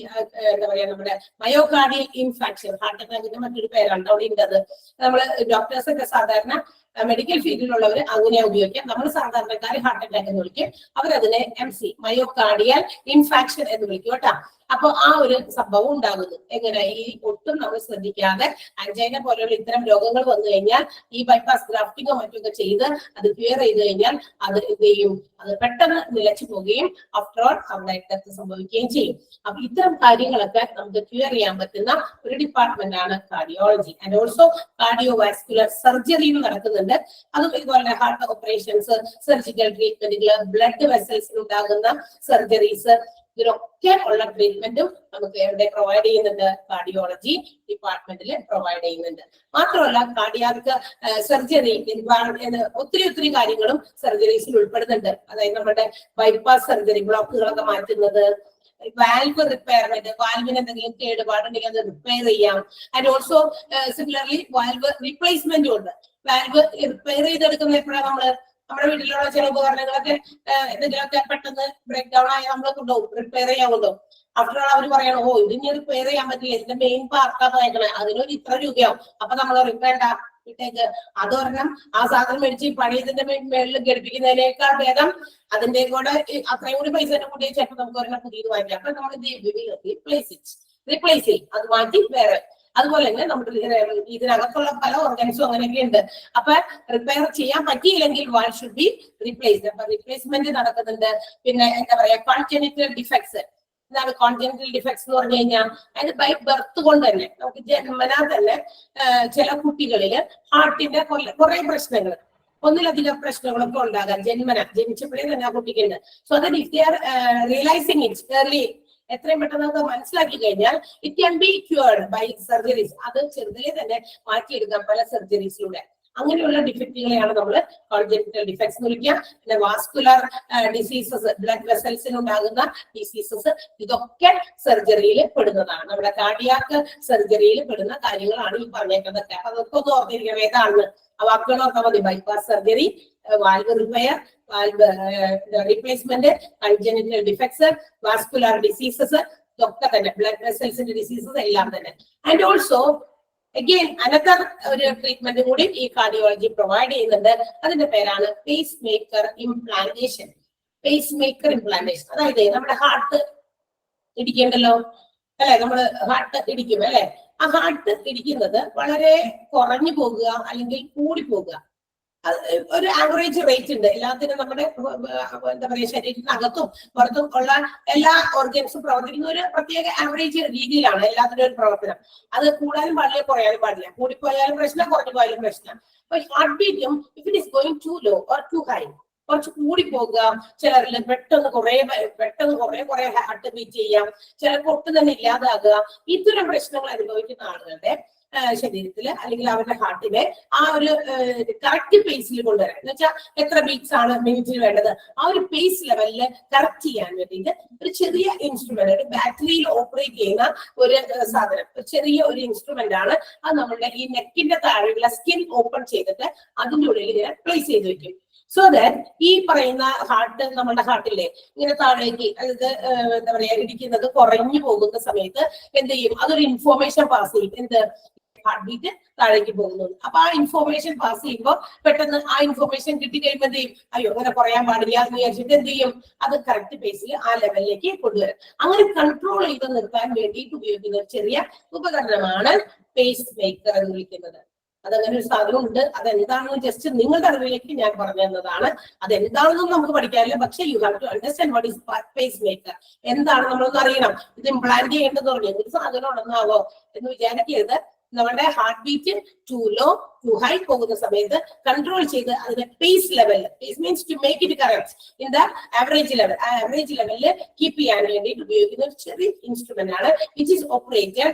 എന്താ പറയാ നമ്മുടെ മയോകാർഡിയൽ ഇൻഫാക്ഷൻ, ഹാർട്ട് അറ്റാക്കിന്റെ മറ്റൊരു പേരാണ് അവിടെ ഉണ്ടത്. നമ്മള് ഡോക്ടേഴ്സ് ഒക്കെ സാധാരണ മെഡിക്കൽ ഫീൽഡിലുള്ളവർ അങ്ങനെയാ ഉപയോഗിക്കാം. നമ്മൾ സാധാരണക്കാർ ഹാർട്ട് അറ്റാക്ക് എന്ന് വിളിക്കും, അവരതിനെ MC മയോകാർഡിയൽ ഇൻഫാക്ഷൻ എന്ന് വിളിക്കും കേട്ടോ. അപ്പൊ ആ ഒരു സംഭവം ഉണ്ടാകുന്നു എങ്ങനെ, ഈ ഒട്ടും നമ്മൾ ശ്രദ്ധിക്കാതെ അഞ്ചൈന പോലെയുള്ള ഇത്തരം രോഗങ്ങൾ വന്നു കഴിഞ്ഞാൽ ഈ ബൈപ്പാസ് ഗ്രാഫ്റ്റിങ്ങോ മറ്റൊക്കെ ചെയ്ത് അത് ക്ലിയർ ചെയ്ത് കഴിഞ്ഞാൽ അത് എന്ത് ചെയ്യും, അത് പെട്ടെന്ന് നിലച്ചു പോവുകയും ആഫ്റ്റർ ഓൾ അവിടെ ഡെത്ത് സംഭവിക്കുകയും ചെയ്യും. അപ്പൊ ഇത്തരം കാര്യങ്ങളൊക്കെ നമുക്ക് ക്ലിയർ ചെയ്യാൻ പറ്റുന്ന ഒരു ഡിപ്പാർട്ട്മെന്റ് ആണ് cardiology. And also cardiovascular surgery നടക്കുന്നുണ്ട്. അതും ഇതുപോലെ ഹാർട്ട് ഓപ്പറേഷൻസ്, സർജിക്കൽ ട്രീറ്റ്മെന്റുകൾ, ബ്ലഡ് വെസൽസിൽ ഉണ്ടാകുന്ന സർജറീസ്, ഇതിനൊക്കെ ഉള്ള ട്രീറ്റ്മെന്റും നമുക്ക് എവിടെ പ്രൊവൈഡ് ചെയ്യുന്നുണ്ട്, കാർഡിയോളജി ഡിപ്പാർട്ട്മെന്റിൽ പ്രൊവൈഡ് ചെയ്യുന്നുണ്ട്. മാത്രമല്ല കാർഡിയാക് സർജറി ഒത്തിരി കാര്യങ്ങളും സർജറീസിൽ ഉൾപ്പെടുന്നുണ്ട്. അതായത് നമ്മുടെ ബൈപ്പാസ് സർജറി, ബ്ലോക്കുകളൊക്കെ മാറ്റുന്നത്, വാൽവ് റിപ്പയർമെന്റ്, വാൽവിന് എന്തെങ്കിലും കേടുപാടുണ്ടെങ്കിൽ അത് റിപ്പയർ ചെയ്യാം. ആൻഡ് ഓൾസോ സിമിലർലി വാൽവ് റീപ്ലേസ്മെന്റും ഉണ്ട്. വാൽവ് റിപ്പയർ ചെയ്തെടുക്കുന്ന എപ്പോഴാണ് നമ്മുടെ വീട്ടിലുള്ള ചില ഉപകരണങ്ങളൊക്കെ എന്തെങ്കിലുമൊക്കെ പെട്ടെന്ന് ബ്രേക്ക് ഡൗൺ ആയാൽ നമ്മൾ കൊണ്ടുപോകും, റിപ്പയർ ചെയ്യാൻ കൊണ്ടുപോകും. ആഫ്റ്റർ ഓൾ അവർ പറയണം, ഓ ഇതിന് റിപ്പയർ ചെയ്യാൻ പറ്റില്ല, ഇതിന്റെ മെയിൻ പാർട്ടാണ് വാങ്ങിക്കണേ, അതിനൊരു ഇത്ര രൂപയാവും, അപ്പൊ നമ്മൾ റിപ്പയർ വിട്ടേക്ക്. അത് പറഞ്ഞാൽ ആ സാധനം മേടിച്ച് പണിയതിന്റെ മേളിൽ ഘടിപ്പിക്കുന്നതിനേക്കാൾ ഭേദം അതിന്റെ കൂടെ അത്രയും കൂടി പൈസ കൂടി ചിലപ്പോൾ നമുക്ക് ഒരെണ്ണം പുതിയത് വാങ്ങിക്കാം. അപ്പൊ നമ്മൾ റീപ്ലേസ് ചെയ്യും, അത് മാറ്റി വേറെ. അതുപോലെ തന്നെ നമ്മുടെ ഇതിനകത്തുള്ള പല ഓർഗൻസും അങ്ങനെയൊക്കെ ഉണ്ട്. അപ്പൊ റിപ്പയർ ചെയ്യാൻ പറ്റിയില്ലെങ്കിൽ വാൾ ഷുഡ് ബി റീപ്ലേസ്ഡ്. അപ്പൊ റീപ്ലേസ്മെന്റ് നടക്കുന്നുണ്ട്. പിന്നെ എന്താ പറയാ കോൺജെനിറ്റൽ ഡിഫക്ട്സ്. എന്താണ് കോൺജെനിറ്റൽ ഡിഫക്ട്സ് എന്ന് പറഞ്ഞു കഴിഞ്ഞാൽ അത് ബൈ ബർത്ത് കൊണ്ട് തന്നെ നമുക്ക് ജന്മനാ തന്നെ ചില കുട്ടികളിൽ ഹാർട്ടിന്റെ കുറെ പ്രശ്നങ്ങൾ, ഒന്നിലധികം പ്രശ്നങ്ങളൊക്കെ ഉണ്ടാകാം ജനിച്ചപ്പോഴേ തന്നെ ആ കുട്ടിക്കുണ്ട്. So that if they are realising it early, എത്രയും പെട്ടെന്ന് അത് മനസ്സിലാക്കി കഴിഞ്ഞാൽ it can be cured by surgeries. അത് ചെറുതിലെ തന്നെ മാറ്റിയെടുക്കാം പല സർജറീസിലൂടെ. അങ്ങനെയുള്ള ഡിഫക്റ്റുകളെയാണ് നമ്മൾ കോൺജെനിറ്റൽ ഡിഫക്ട്സ് എന്ന് വിളിക്കുക. പിന്നെ വാസ്കുലർ ഡിസീസസ്, ബ്ലഡ് വെസൽസിൽ ഉണ്ടാകുന്ന ഡിസീസസ്, ഇതൊക്കെ സർജറിയിൽ പെടുന്നതാണ്. നമ്മുടെ കാർഡിയാക് സർജറിയിൽ പെടുന്ന കാര്യങ്ങളാണ് ഈ പറഞ്ഞേക്കുന്നതൊക്കെ. അതൊക്കെ ഒന്ന് ഓർത്തിരിക്കണം ഏതാണെന്ന്. ആ വാക്കുകൾ ഓർത്താൽ മതി. Bypass surgery, valve repair, valve replacement, congenital defects, vascular diseases, ഇതൊക്കെ തന്നെ ബ്ലഡ് വെസൽസിന്റെ ഡിസീസസ് എല്ലാം തന്നെ. ആൻഡ് ഓൾസോ അഗെയിൻ അനദർ ഒരു ട്രീറ്റ്മെന്റ് കൂടി ഈ കാർഡിയോളജി പ്രൊവൈഡ് ചെയ്യുന്നുണ്ട്. അതിന്റെ പേരാണ് pace maker implantation. Pace maker implantation അതായത് നമ്മുടെ ഹാർട്ട് ഇടിക്കണ്ടല്ലോ അല്ലെ, നമ്മള് ഹാർട്ട് ഇടിക്കും അല്ലെ. ആ ഹാർട്ട് ഇടിക്കുന്നത് വളരെ കുറഞ്ഞു പോകുക അല്ലെങ്കിൽ കൂടി പോകുക, ഒരു ആവറേജ് റേറ്റ് ഉണ്ട് എല്ലാത്തിനും. നമ്മുടെ എന്താ പറയുക ശരീരത്തിനകത്തും പുറത്തും ഉള്ള എല്ലാ ഓർഗൻസും പ്രവർത്തിക്കുന്ന ഒരു പ്രത്യേക ആവറേജ് രീതിയിലാണ് എല്ലാത്തിനും ഒരു പ്രവർത്തനം. അത് കൂടാനും പാടില്ല, കുറയാനും പാടില്ല. കൂടിപ്പോയാലും പ്രശ്നം, കുറഞ്ഞു പോയാലും പ്രശ്നം. അപ്പൊ ഹാർട്ട് ബീറ്റും if it is going to low or to high, കുറച്ച് കൂടി പോകുക, ചിലരിൽ പെട്ടെന്ന് കുറെ ഹാർട്ട് ബീറ്റ് ചെയ്യാം, ചിലർക്ക് ഒട്ടും തന്നെ ഇല്ലാതാകുക. ഇത്തരം പ്രശ്നങ്ങൾ അനുഭവിക്കുന്ന ആളുകളുടെ ശരീരത്തില് അല്ലെങ്കിൽ അവരുടെ ഹാർട്ടിനെ ആ ഒരു കറക്റ്റ് പേസിൽ കൊണ്ടുവരാൻ, എന്ന് വെച്ചാൽ എത്ര ബീറ്റ്സ് ആണ് മിനിറ്റിൽ വേണ്ടത്, ആ ഒരു പേസ് ലെവലില് കറക്റ്റ് ചെയ്യാൻ വേണ്ടിയിട്ട് ഒരു ചെറിയ ഇൻസ്ട്രുമെന്റ്, ഒരു ബാറ്ററിയിൽ ഓപ്പറേറ്റ് ചെയ്യുന്ന ഒരു സാധനം, ഒരു ചെറിയ ഒരു ഇൻസ്ട്രുമെന്റ് ആണ്. അത് നമ്മളുടെ ഈ നെക്കിന്റെ താഴെയുള്ള സ്കിൻ ഓപ്പൺ ചെയ്തിട്ട് അതിന്റെ ഉള്ളിൽ ഇങ്ങനെ പ്ലേസ് ചെയ്ത് വെക്കും. സോ ദാറ്റ് ഈ പറയുന്ന ഹാർട്ട്, നമ്മുടെ ഹാർട്ടിലെ ഇങ്ങനെ താഴേക്ക് അതായത് എന്താ പറയാ ഇടിക്കുന്നത് കുറഞ്ഞു പോകുന്ന സമയത്ത് എന്ത് ചെയ്യും, അതൊരു ഇൻഫോർമേഷൻ പാസ് ചെയ്യും. എന്ത്, ഹാർട്ട് ബീറ്റ് താഴേക്ക് പോകുന്നു. അപ്പൊ ആ ഇൻഫോർമേഷൻ പാസ് ചെയ്യുമ്പോൾ പെട്ടെന്ന് ആ ഇൻഫോർമേഷൻ കിട്ടിക്കഴിയുമ്പോൾ എന്ത് ചെയ്യും, അയ്യോ അങ്ങനെ കുറയാൻ പാടില്ല എന്ന് വിചാരിച്ചിട്ട് എന്ത് ചെയ്യും, അത് കറക്റ്റ് പേസിൽ ആ ലെവലിലേക്ക് കൊണ്ടുവരും. അങ്ങനെ കൺട്രോൾ ചെയ്ത് നിർത്താൻ വേണ്ടിയിട്ട് ഉപയോഗിക്കുന്ന ഒരു ചെറിയ ഉപകരണമാണ് പേസ് മേക്കർ എന്ന് വിളിക്കുന്നത്. അതങ്ങനെ ഒരു സാധനം ഉണ്ട്. അതെന്താണെന്ന് ജസ്റ്റ് നിങ്ങളുടെ അറിവിലേക്ക് ഞാൻ പറഞ്ഞു തന്നതാണ്. അതെന്താണെന്നും നമുക്ക് പഠിക്കാനില്ല, പക്ഷേ you have to understand what is pacemaker. എന്താണ് നമ്മളൊന്ന് അറിയണം. ഇത് ഇംപ്ലാന്റ് ചെയ്യേണ്ടതെന്ന് പറഞ്ഞു ഒരു സാധനം ഉണ്ടെന്നാവോ എന്ന് വിചാരിക്കരുത്. നമ്മുടെ heart beat to low to high പോകുന്ന സമയത്ത് കൺട്രോൾ ചെയ്ത് അതിന്റെ പേസ് ലെവലിൽ, pace means to make it correct in the average level, ആ ആവറേജ് ലെവലിൽ കീപ്പ് ചെയ്യാൻ വേണ്ടിയിട്ട് ഉപയോഗിക്കുന്ന ഒരു ചെറിയ ഇൻസ്ട്രുമെന്റ് ആണ് which is operated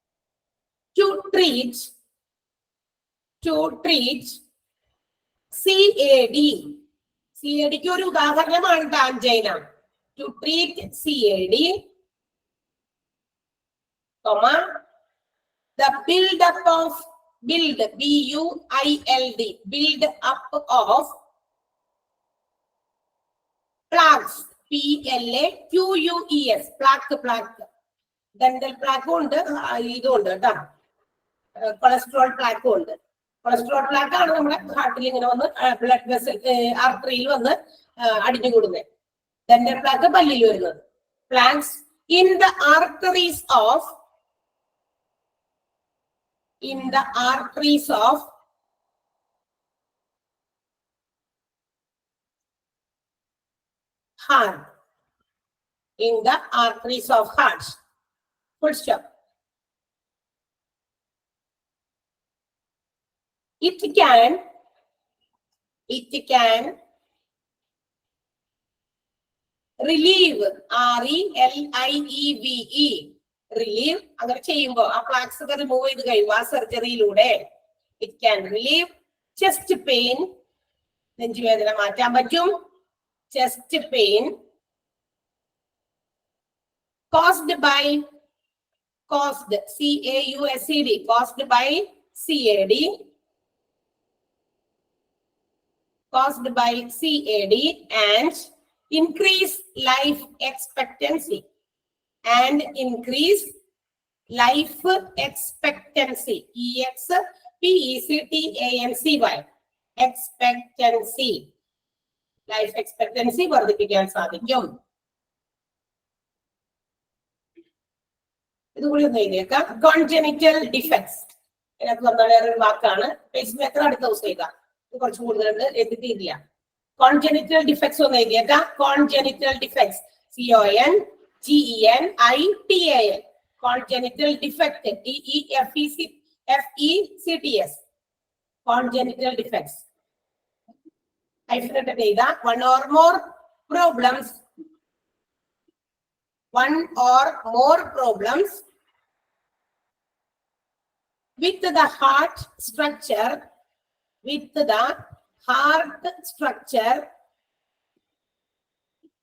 to treat CAD. CAD ക്ക് ഒരു ഉദാഹരണമാണ് angina. To treat CAD, the build-up of build-up of plaques, PLAQUES, plaque. Dental plaque ഉണ്ട്, ഇതുണ്ട് കേട്ടോ, കൊളസ്ട്രോൾ പ്ലാക്കും ഉണ്ട്. കൊളസ്ട്രോൾ പ്ലാക്ക് ആണ് നമ്മുടെ ഹാർട്ടിൽ ഇങ്ങനെ വന്ന് ബ്ലഡ് വെസൽ ആർട്ടറിയിൽ വന്ന് അടിഞ്ഞുകൂടുന്നത്. ഡെന്റൽ പ്ലാക്ക് പല്ലിൽ വരുന്നത്. Plaques in the arteries of heart. In the arteries of heart. Full stop. It can relieve, RELIEVE, relieve. അങ്ങനെ ചെയ്യുമ്പോൾ ആ പ്ലാക്സ് ഒക്കെ റിമൂവ് ചെയ്ത് കഴിയുമ്പോൾ ആ സർജറിയിലൂടെ it can relieve chest pain, നെഞ്ചുവേദന മാറ്റാൻ പറ്റും. chest pain caused by caused by CAD, and increase life expectancy, expectancy, expectancy, life expectancy വർദ്ധിപ്പിക്കാൻ സാധിക്കും. ഇതുകൂടി ഒന്ന് എഴുതിയേക്കാം. കോൺജെനിറ്റൽ ഡിഫെക്ട്സ്, ഇതിനകത്ത് വന്ന വേറൊരു വാക്കാണ്. പേസ് മേക്കർ അടുത്ത ദിവസം എഴുതാം, ഇത് കുറച്ച് കൂടുതലുണ്ട്, എഴുതിയിട്ടില്ല. കോൺജെനിറ്റൽ ഡിഫെക്ട്സ് ഒന്ന് എഴുതിയേക്കാം. Congenital defects, CONGENITAL, congenital defect, DEFECTS, congenital defects. Hyphenated എഴുതാം. one or more problems with the heart structure,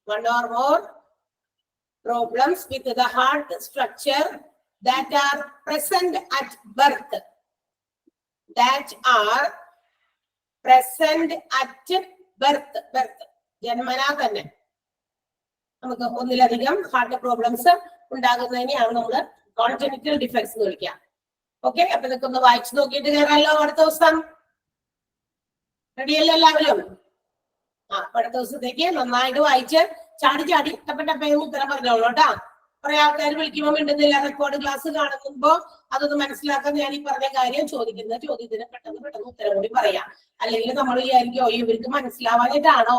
one or more problems with the heart structure that are present at birth, ജന്മനാ തന്നെ നമുക്ക് ഒന്നിലധികം heart problems ഉണ്ടാകുന്നതിനെയാണ് നമ്മൾ കോൺജെനിറ്റൽ defects എന്ന് വിളിക്കുക. Okay, അപ്പൊ ഇതൊക്കെ ഒന്ന് വായിച്ചു നോക്കിയിട്ട് കയറാമല്ലോ അടുത്ത ദിവസം. റെഡിയല്ലോ എല്ലാവരും? അടുത്ത ദിവസത്തേക്ക് നന്നായിട്ട് വായിച്ച് ചാടി ഇഷ്ടപ്പെട്ട ഉത്തരം പറഞ്ഞോളൂ കേട്ടോ. കുറെ ആൾക്കാർ വിളിക്കുമ്പോൾ മിണ്ടുന്നില്ല, റെക്കോർഡ് ക്ലാസ് കാണുമ്പോ അതൊന്ന് മനസ്സിലാക്കാൻ ഞാൻ ഈ പറഞ്ഞ കാര്യം ചോദിക്കുന്ന ചോദ്യത്തിന് പെട്ടെന്ന് ഉത്തരം കൂടി പറയാം. അല്ലെങ്കിൽ നമ്മൾ വിചാരിക്കും ഇവർക്ക് മനസ്സിലാവാഞ്ഞിട്ടാണോ,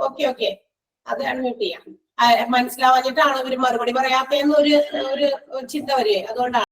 ഓക്കെ അത് അൺമ്യൂട്ട് ചെയ്യാം, മനസ്സിലാവാഞ്ഞിട്ടാണോ ഇവർ മറുപടി പറയാത്തതെന്നൊരു ചിന്ത വരുവേ, അതുകൊണ്ടാണ്.